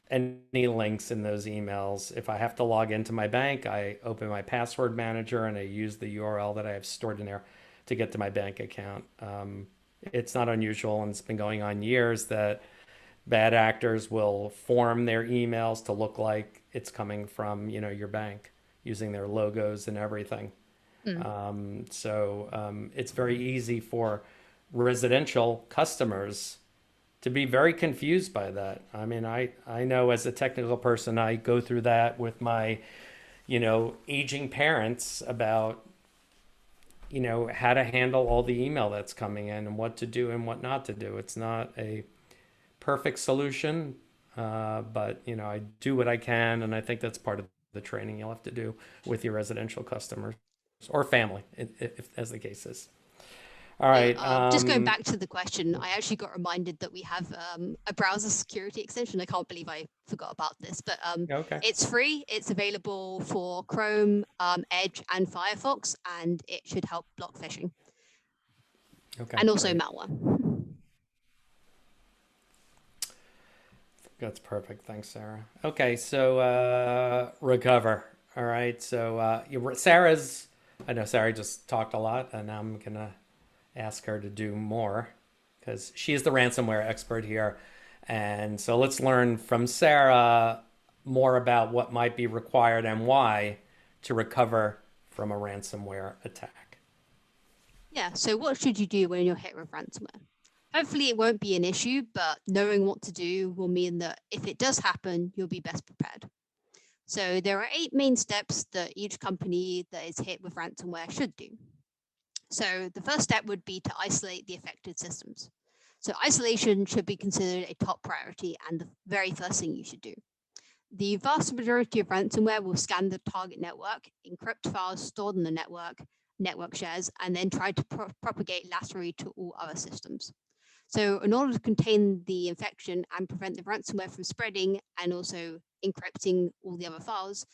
[SPEAKER 1] any links in those emails. If I have to log into my bank, I open my password manager and I use the URL that I have stored in there to get to my bank account. It's not unusual, and it's been going on years, that bad actors will form their emails to look like it's coming from, your bank, using their logos and everything.
[SPEAKER 2] Mm.
[SPEAKER 1] It's very easy for residential customers to be very confused by that. I mean, I know as a technical person, I go through that with my, aging parents about, how to handle all the email that's coming in and what to do and what not to do. It's not a perfect solution, but, I do what I can, and I think that's part of the training you'll have to do with your residential customers or family, if as the case is. All
[SPEAKER 2] So
[SPEAKER 1] right.
[SPEAKER 2] just going back to the question, I actually got reminded that we have a browser security extension. I can't believe I forgot about this, but
[SPEAKER 1] Okay.
[SPEAKER 2] it's free. It's available for Chrome, Edge, and Firefox, and it should help block phishing
[SPEAKER 1] Okay.
[SPEAKER 2] and also
[SPEAKER 1] Great.
[SPEAKER 2] malware.
[SPEAKER 1] That's perfect. Thanks, Sarah. Okay, so recover. All right. So Sarah's. I know Sarah just talked a lot, and I'm gonna ask her to do more because she's the ransomware expert here. And so let's learn from Sarah more about what might be required and why to recover from a ransomware attack.
[SPEAKER 2] Yeah, so what should you do when you're hit with ransomware? Hopefully, it won't be an issue, but knowing what to do will mean that if it does happen, you'll be best prepared. So, there are 8 main steps that each company that is hit with ransomware should do. So, the first step would be to isolate the affected systems. So, isolation should be considered a top priority and the very first thing you should do. The vast majority of ransomware will scan the target network, encrypt files stored in the network shares, and then try to propagate laterally to all other systems. So, in order to contain the infection and prevent the ransomware from spreading and also encrypting all the other files,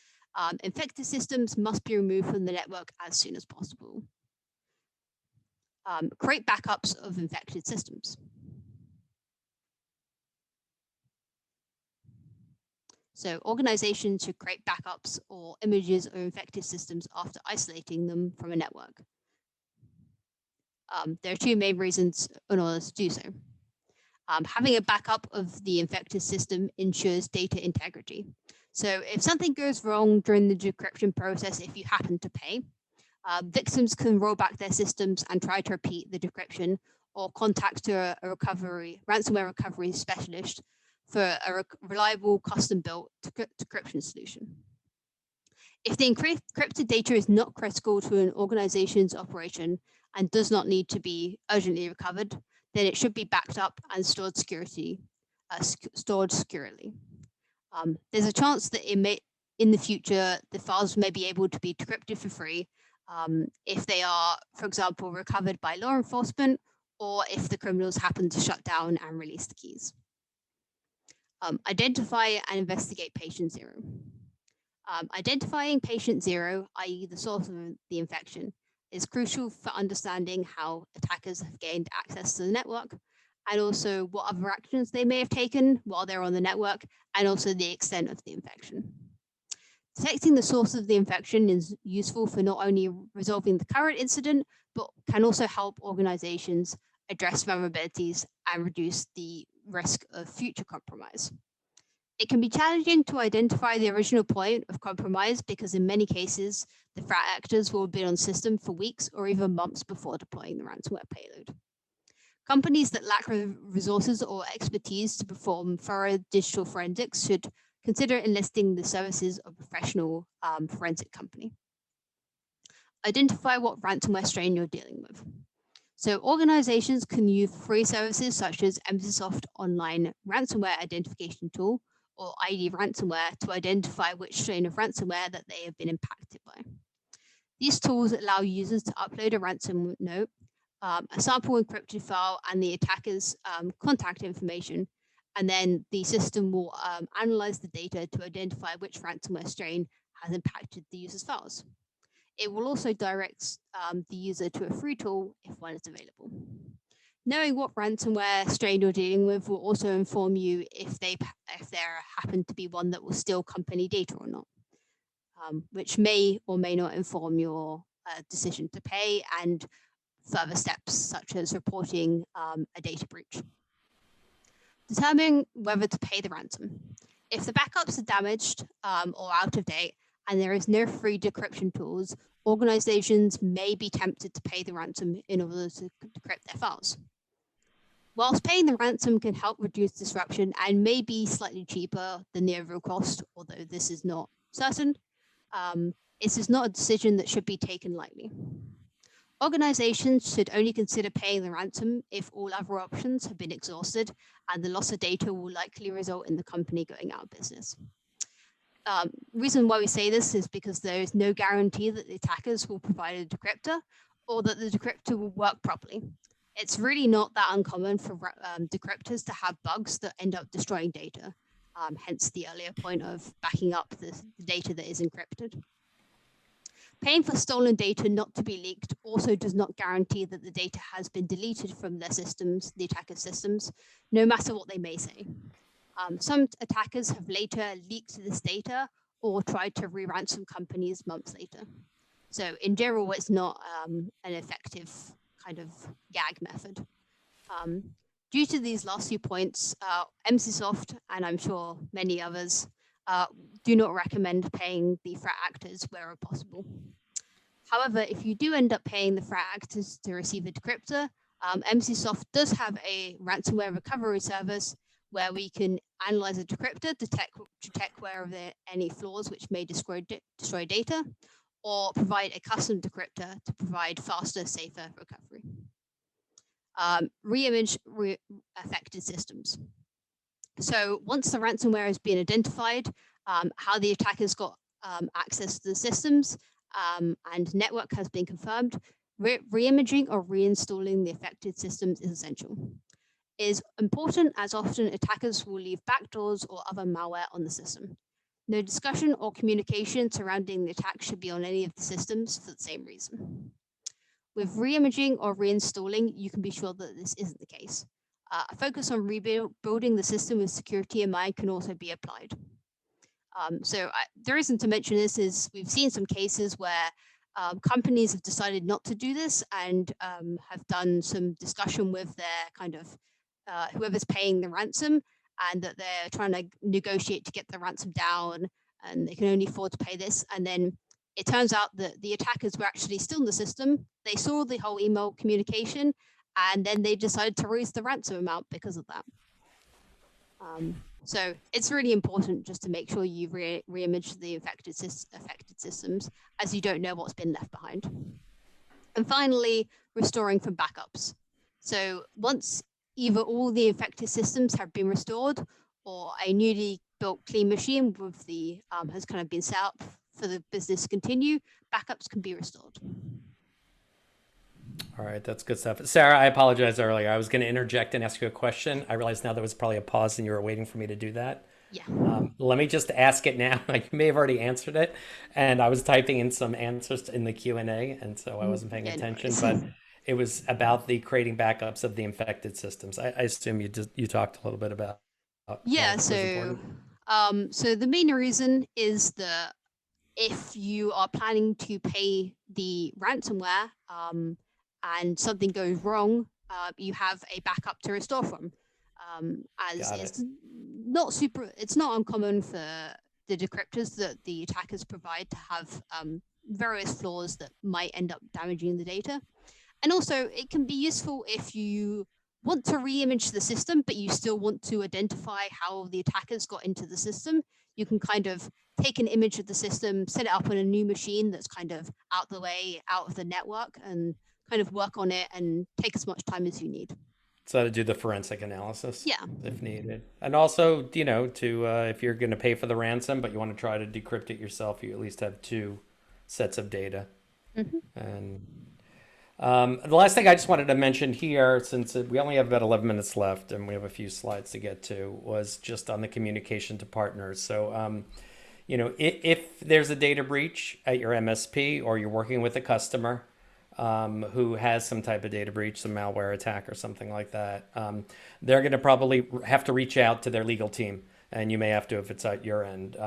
[SPEAKER 2] infected systems must be removed from the network as soon as possible. Create backups of infected systems. So organizations should create backups or images of infected systems after isolating them from a network. There are 2 main reasons in order to do so. Having a backup of the infected system ensures data integrity. So if something goes wrong during the decryption process, if you happen to pay, victims can roll back their systems and try to repeat the decryption or contact a ransomware recovery specialist for a reliable custom-built decryption solution. If the encrypted data is not critical to an organization's operation and does not need to be urgently recovered, then it should be backed up and stored securely. There's a chance that in the future, the files may be able to be decrypted for free if they are, for example, recovered by law enforcement, or if the criminals happen to shut down and release the keys. Identify and investigate patient 0. Identifying patient 0, i.e. the source of the infection, is crucial for understanding how attackers have gained access to the network and also what other actions they may have taken while they're on the network, and also the extent of the infection. Detecting the source of the infection is useful for not only resolving the current incident, but can also help organizations address vulnerabilities and reduce the risk of future compromise. It can be challenging to identify the original point of compromise because in many cases, the threat actors will have been on system for weeks or even months before deploying the ransomware payload. Companies that lack resources or expertise to perform thorough digital forensics should consider enlisting the services of a professional forensic company. Identify what ransomware strain you're dealing with. So organizations can use free services such as Emsisoft online ransomware identification tool or ID ransomware to identify which strain of ransomware that they have been impacted by. These tools allow users to upload a ransom note, a sample encrypted file, and the attacker's contact information, and then the system will analyze the data to identify which ransomware strain has impacted the user's files. It will also direct the user to a free tool if one is available. Knowing what ransomware strain you're dealing with will also inform you if there happen to be one that will steal company data or not, which may or may not inform your decision to pay and further steps such as reporting a data breach. Determining whether to pay the ransom. If the backups are damaged or out of date and there is no free decryption tools, organizations may be tempted to pay the ransom in order to decrypt their files. Whilst paying the ransom can help reduce disruption and may be slightly cheaper than the overall cost, although this is not certain, this is not a decision that should be taken lightly. Organizations should only consider paying the ransom if all other options have been exhausted and the loss of data will likely result in the company going out of business. Reason why we say this is because there is no guarantee that the attackers will provide a decryptor or that the decryptor will work properly. It's really not that uncommon for decryptors to have bugs that end up destroying data, hence the earlier point of backing up the data that is encrypted. Paying for stolen data not to be leaked also does not guarantee that the data has been deleted from their systems, the attacker's systems, no matter what they may say. Some attackers have later leaked this data or tried to re-ransom companies months later. So in general, it's not an effective kind of gag method. Due to these last few points, Emsisoft, and I'm sure many others, do not recommend paying the threat actors where possible. However, if you do end up paying the threat actors to receive a decryptor, Emsisoft does have a ransomware recovery service where we can analyze a decryptor, detect where there are any flaws which may destroy data, or provide a custom decryptor to provide faster, safer recovery. Re-image affected systems. So once the ransomware has been identified, how the attackers got access to the systems and network has been confirmed, re-imaging or reinstalling the affected systems is essential. It is important as often attackers will leave backdoors or other malware on the system. No discussion or communication surrounding the attack should be on any of the systems for the same reason. With re-imaging or reinstalling, you can be sure that this isn't the case. A focus on rebuilding the system with security in mind can also be applied. The reason to mention this is we've seen some cases where companies have decided not to do this and have done some discussion with their kind of whoever's paying the ransom, and that they're trying to negotiate to get the ransom down and they can only afford to pay this. And then it turns out that the attackers were actually still in the system. They saw the whole email communication and then they decided to raise the ransom amount because of that. So it's really important just to make sure you re-image the affected systems, as you don't know what's been left behind. And finally, restoring from backups. So once either all the affected systems have been restored or a newly built clean machine with the has kind of been set up for the business to continue, backups can be restored.
[SPEAKER 1] All right, that's good stuff. Sarah, I apologize earlier. I was going to interject and ask you a question. I realized now there was probably a pause and you were waiting for me to do that.
[SPEAKER 2] Yeah.
[SPEAKER 1] Let me just ask it now. You may have already answered it, and I was typing in some answers in the Q&A, and so I wasn't paying attention.
[SPEAKER 2] No
[SPEAKER 1] but it was about the creating backups of the infected systems. I assume you talked a little bit about why
[SPEAKER 2] Yeah,
[SPEAKER 1] that was important.
[SPEAKER 2] so the main reason is that if you are planning to pay the ransomware and something goes wrong, you have a backup to restore from. As
[SPEAKER 1] Got it.
[SPEAKER 2] it's not uncommon for the decryptors that the attackers provide to have various flaws that might end up damaging the data. And also, it can be useful if you want to re-image the system, but you still want to identify how the attackers got into the system. You can kind of take an image of the system, set it up on a new machine that's kind of out the way, out of the network, and kind of work on it and take as much time as you need.
[SPEAKER 1] So to do the forensic analysis
[SPEAKER 2] Yeah.
[SPEAKER 1] if needed. And also, to if you're going to pay for the ransom, but you want to try to decrypt it yourself, you at least have two sets of data.
[SPEAKER 2] Mm-hmm.
[SPEAKER 1] And the last thing I just wanted to mention here, since we only have about 11 minutes left and we have a few slides to get to, was just on the communication to partners. So, if there's a data breach at your MSP or you're working with a customer who has some type of data breach, some malware attack or something like that, they're going to probably have to reach out to their legal team. And you may have to if it's at your end.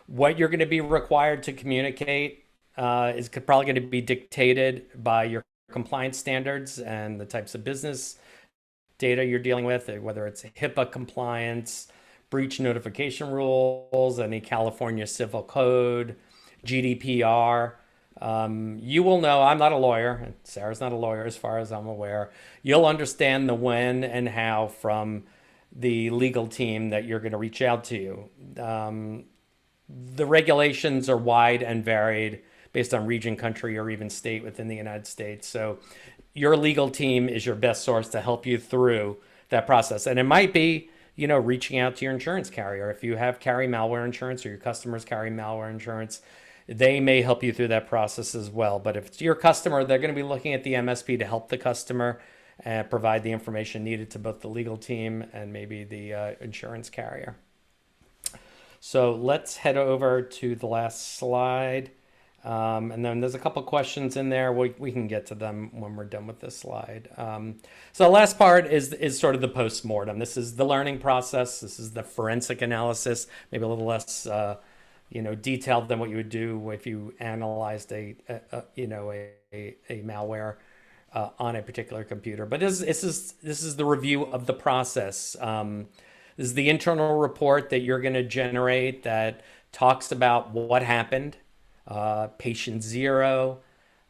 [SPEAKER 1] What you're going to be required to communicate is probably going to be dictated by your compliance standards and the types of business data you're dealing with, whether it's HIPAA compliance, breach notification rules, any California civil code, GDPR. You will know, I'm not a lawyer, and Sarah's not a lawyer as far as I'm aware. You'll understand the when and how from the legal team that you're going to reach out to you. The regulations are wide and varied based on region, country, or even state within the United States. So your legal team is your best source to help you through that process. And it might be, reaching out to your insurance carrier. If you have carry malware insurance or your customers carry malware insurance, they may help you through that process as well. But if it's your customer, they're going to be looking at the MSP to help the customer and provide the information needed to both the legal team and maybe the insurance carrier. So let's head over to the last slide. And then there's a couple questions in there. We can get to them when we're done with this slide. So the last part is sort of the post-mortem. This is the learning process. This is the forensic analysis, maybe a little less detailed than what you would do if you analyzed a malware on a particular computer. But this is the review of the process. This is the internal report that you're going to generate that talks about what happened, patient zero,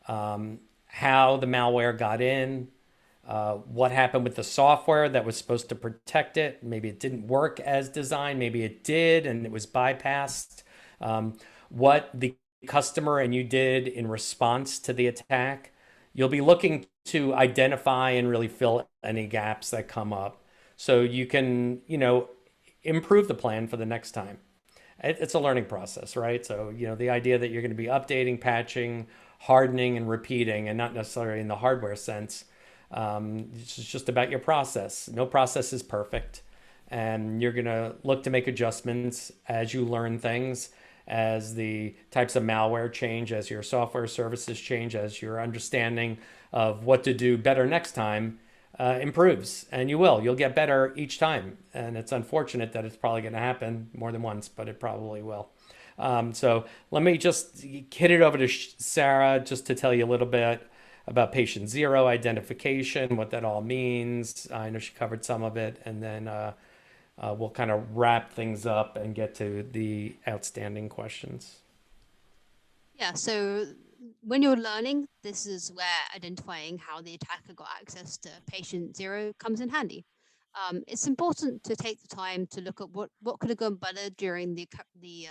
[SPEAKER 1] how the malware got in, what happened with the software that was supposed to protect it. Maybe it didn't work as designed. Maybe it did and it was bypassed. What the customer and you did in response to the attack. You'll be looking to identify and really fill any gaps that come up so you can, improve the plan for the next time. It's a learning process, right? So, the idea that you're going to be updating, patching, hardening, and repeating, and not necessarily in the hardware sense. It's just about your process. No process is perfect. And you're going to look to make adjustments as you learn things, as the types of malware change, as your software services change, as your understanding of what to do better next time improves. And you'll get better each time. And it's unfortunate that it's probably going to happen more than once, but it probably will. So let me just hit it over to Sarah just to tell you a little bit about patient zero identification, what that all means. I know she covered some of it, and then we'll kind of wrap things up and get to the outstanding questions.
[SPEAKER 2] Yeah, so when you're learning, this is where identifying how the attacker got access to patient zero comes in handy. It's important to take the time to look at what could have gone better during the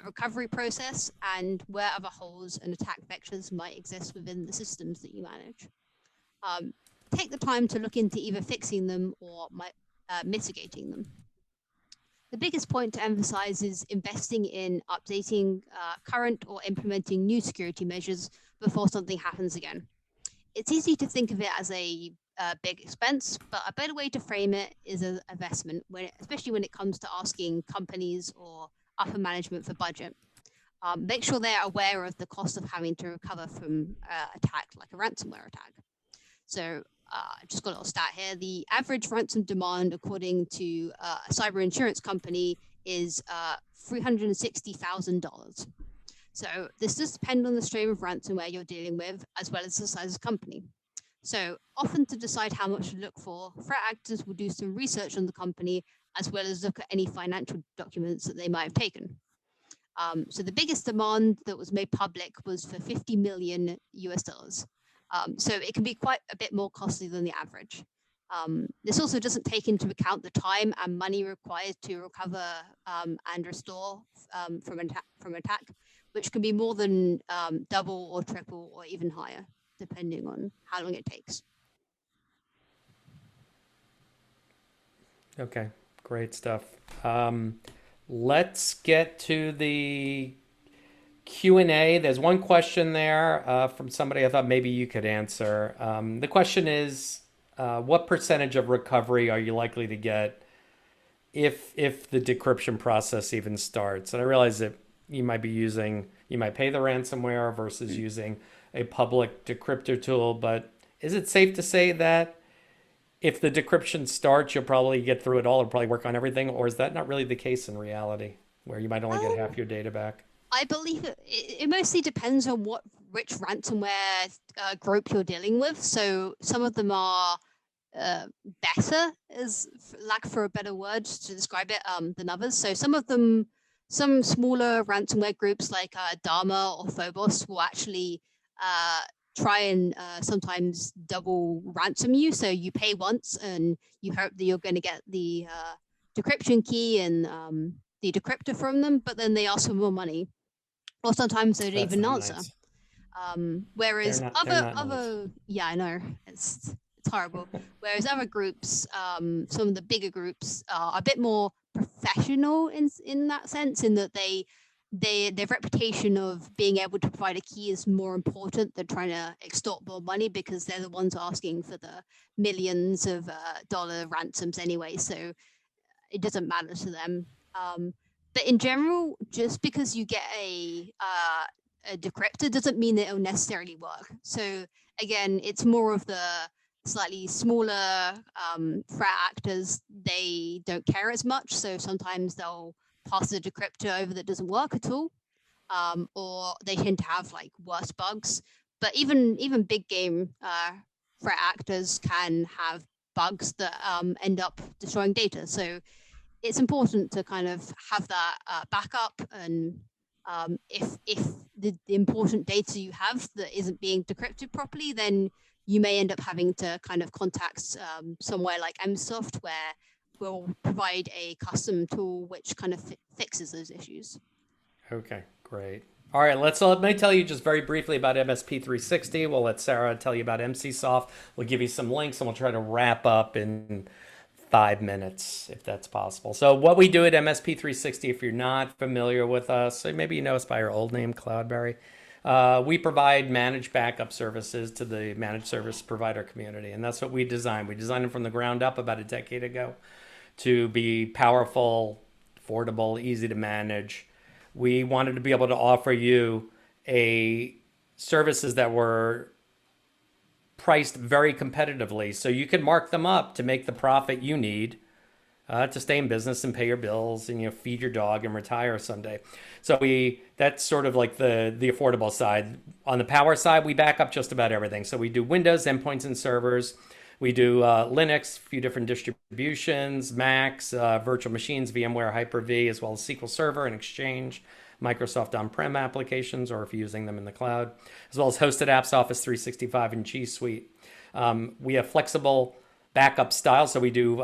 [SPEAKER 2] recovery process and where other holes and attack vectors might exist within the systems that you manage. Take the time to look into either fixing them or mitigating them. The biggest point to emphasize is investing in updating current or implementing new security measures before something happens again. It's easy to think of it as a big expense, but a better way to frame it is an investment, especially when it comes to asking companies or upper management for budget. make sure they're aware of the cost of having to recover from attack like a ransomware attack. So just got a little stat here. The average ransom demand, according to a cyber insurance company, is $360,000. So this does depend on the stream of ransomware you're dealing with, as well as the size of the company. So often to decide how much to look for, threat actors will do some research on the company, as well as look at any financial documents that they might have taken. So the biggest demand that was made public was for 50 million US dollars. So it can be quite a bit more costly than the average. This also doesn't take into account the time and money required to recover and restore from attack, which can be more than double or triple or even higher, depending on how long it takes.
[SPEAKER 1] Okay, great stuff. Let's get to the Q&A. There's one question there from somebody I thought maybe you could answer. The question is, what percentage of recovery are you likely to get if the decryption process even starts? And I realize that you might pay the ransomware versus using a public decryptor tool, but is it safe to say that if the decryption starts, you'll probably get through it all and probably work on everything? Or is that not really the case in reality, where you might only get half your data back?
[SPEAKER 2] I believe it mostly depends on which ransomware group you're dealing with. So some of them are better, as lack for a better word to describe it, than others. So some smaller ransomware groups like Dharma or Phobos will actually try and sometimes double ransom you. So you pay once and you hope that you're going to get the decryption key and the decryptor from them, but then they ask for more money, or sometimes they don't even answer.
[SPEAKER 1] Nice.
[SPEAKER 2] Whereas
[SPEAKER 1] they're
[SPEAKER 2] other
[SPEAKER 1] nice.
[SPEAKER 2] yeah, I know it's horrible. Whereas other groups, some of the bigger groups are a bit more professional in that sense, in that their reputation of being able to provide a key is more important than trying to extort more money, because they're the ones asking for the millions of dollar ransoms anyway. So it doesn't matter to them. But in general, just because you get a decryptor doesn't mean that it'll necessarily work. So again, it's more of the slightly smaller threat actors. They don't care as much. So sometimes they'll pass the decryptor over that doesn't work at all, or they tend to have like worse bugs. But even big game threat actors can have bugs that end up destroying data. So it's important to kind of have that backup, and if the important data you have that isn't being decrypted properly, then you may end up having to kind of contact somewhere like Mcsoft, where we'll provide a custom tool which kind of fixes those issues.
[SPEAKER 1] Okay, great. All right, let me tell you just very briefly about MSP360. We'll let Sarah tell you about Emsisoft. We'll give you some links and we'll try to wrap up in 5 minutes if that's possible. So what we do at MSP360, if you're not familiar with us, so maybe you know us by our old name, Cloudberry, we provide managed backup services to the managed service provider community. And that's what we designed. We designed them from the ground up about a decade ago to be powerful, affordable, easy to manage. We wanted to be able to offer you services that were priced very competitively, so you can mark them up to make the profit you need to stay in business and pay your bills and feed your dog and retire someday. So that's sort of like the affordable side. On the power side, we back up just about everything. So we do Windows endpoints and servers. We do Linux, a few different distributions, Macs, virtual machines, VMware, Hyper-V, as well as SQL Server and Exchange, Microsoft on-prem applications, or if you're using them in the cloud, as well as hosted apps, Office 365, and G Suite. We have flexible backup style, so we do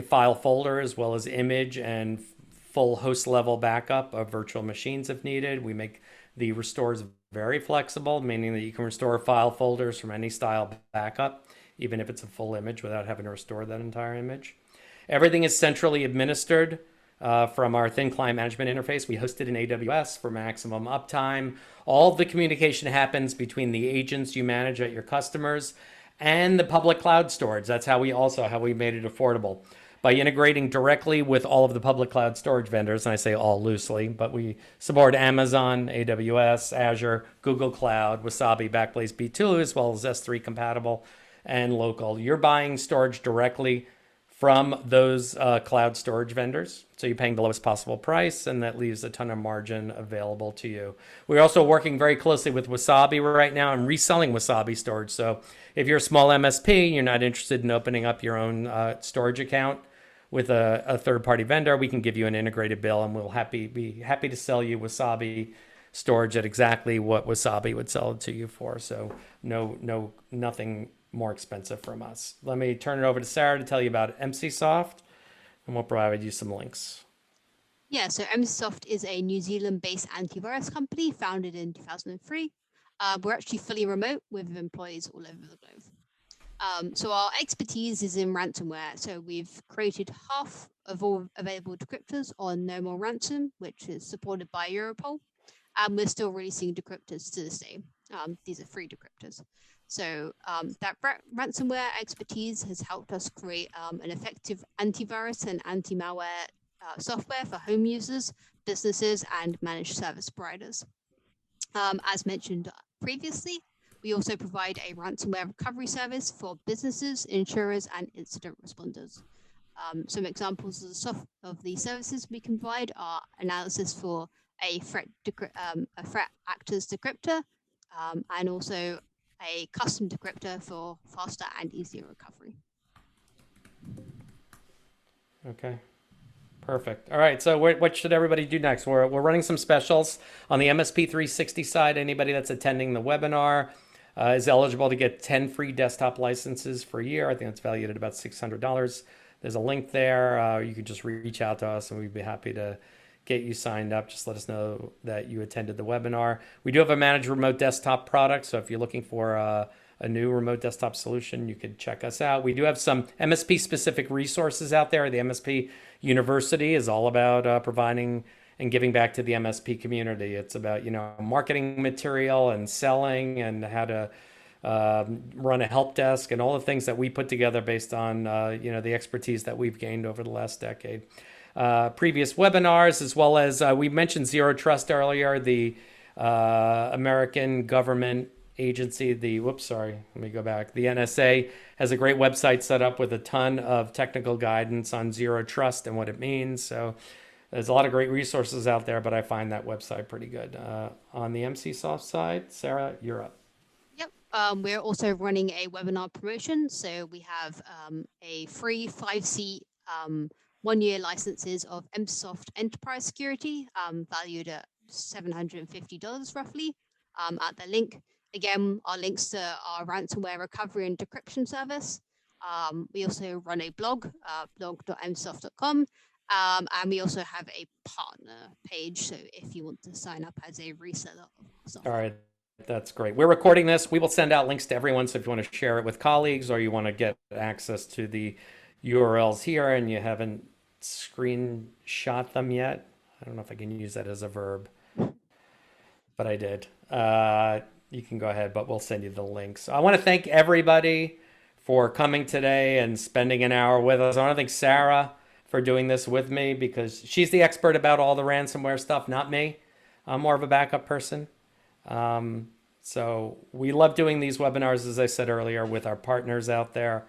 [SPEAKER 1] file folder as well as image and full host level backup of virtual machines if needed. We make the restores very flexible, meaning that you can restore file folders from any style backup, even if it's a full image, without having to restore that entire image. Everything is centrally administered from our thin client management interface. We host it in AWS for maximum uptime. All of the communication happens between the agents you manage at your customers and the public cloud storage. That's how we made it affordable. by integrating directly with all of the public cloud storage vendors. And I say all loosely, but we support Amazon, AWS, Azure, Google Cloud, Wasabi, Backblaze B2, as well as S3 compatible and local. You're buying storage directly from those cloud storage vendors. So you're paying the lowest possible price, and that leaves a ton of margin available to you. We're also working very closely with Wasabi right now and reselling Wasabi storage. So if you're a small MSP, you're not interested in opening up your own storage account with a third-party vendor, we can give you an integrated bill, and we'll be happy to sell you Wasabi storage at exactly what Wasabi would sell it to you for. So nothing more expensive from us. Let me turn it over to Sarah to tell you about Emsisoft, and we'll provide you some links.
[SPEAKER 2] Yeah, so Mcsoft is a New Zealand-based antivirus company founded in 2003. We're actually fully remote with employees all over the globe. So our expertise is in ransomware. So we've created half of all available decryptors on No More Ransom, which is supported by Europol. And we're still releasing decryptors to this day. These are free decryptors. So that ransomware expertise has helped us create an effective antivirus and anti-malware software for home users, businesses, and managed service providers. As mentioned previously, we also provide a ransomware recovery service for businesses, insurers, and incident responders. Some examples of the services we can provide are analysis for a threat actors decryptor, and also a custom decryptor for faster and easier recovery.
[SPEAKER 1] Okay. Perfect. All right. So what should everybody do next? We're running some specials on the MSP360 side. Anybody that's attending the webinar is eligible to get 10 free desktop licenses for a year. I think that's valued at about $600. There's a link there. You can just reach out to us, and we'd be happy to get you signed up. Just let us know that you attended the webinar. We do have a managed remote desktop product. So if you're looking for a new remote desktop solution, you could check us out. We do have some MSP specific resources out there. The MSP University is all about providing and giving back to the MSP community. It's about, marketing material and selling and how to run a help desk and all the things that we put together based on, the expertise that we've gained over the last decade. Previous webinars, as well as we mentioned Zero Trust earlier, the American government agency, the NSA has a great website set up with a ton of technical guidance on Zero Trust and what it means. So there's a lot of great resources out there, but I find that website pretty good. On the Mcsoft side, Sarah, you're up.
[SPEAKER 2] Yep. We're also running a webinar promotion. So we have a free 5-seat 1-year licenses of Emsisoft Enterprise Security, valued at $750 roughly, at the link. Again, our links to our ransomware recovery and decryption service. We also run a blog, blog.msoft.com, and we also have a partner page. So if you want to sign up as a reseller of software.
[SPEAKER 1] All right. That's great. We're recording this. We will send out links to everyone. So if you want to share it with colleagues or you want to get access to the URLs here and you haven't screenshot them yet, I don't know if I can use that as a verb, but I did. You can go ahead, but we'll send you the links. I want to thank everybody for coming today and spending an hour with us. I want to thank Sarah for doing this with me because she's the expert about all the ransomware stuff, not me. I'm more of a backup person. So we love doing these webinars, as I said earlier, with our partners out there.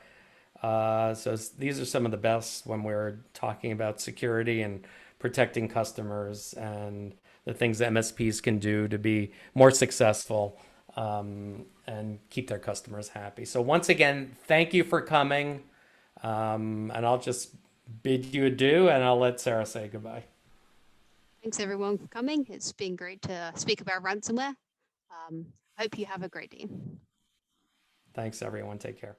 [SPEAKER 1] So these are some of the best when we're talking about security and protecting customers and the things that MSPs can do to be more successful and keep their customers happy. So once again, thank you for coming. And I'll just bid you adieu and I'll let Sarah say goodbye.
[SPEAKER 2] Thanks everyone for coming. It's been great to speak about ransomware. Hope you have a great day.
[SPEAKER 1] Thanks everyone. Take care.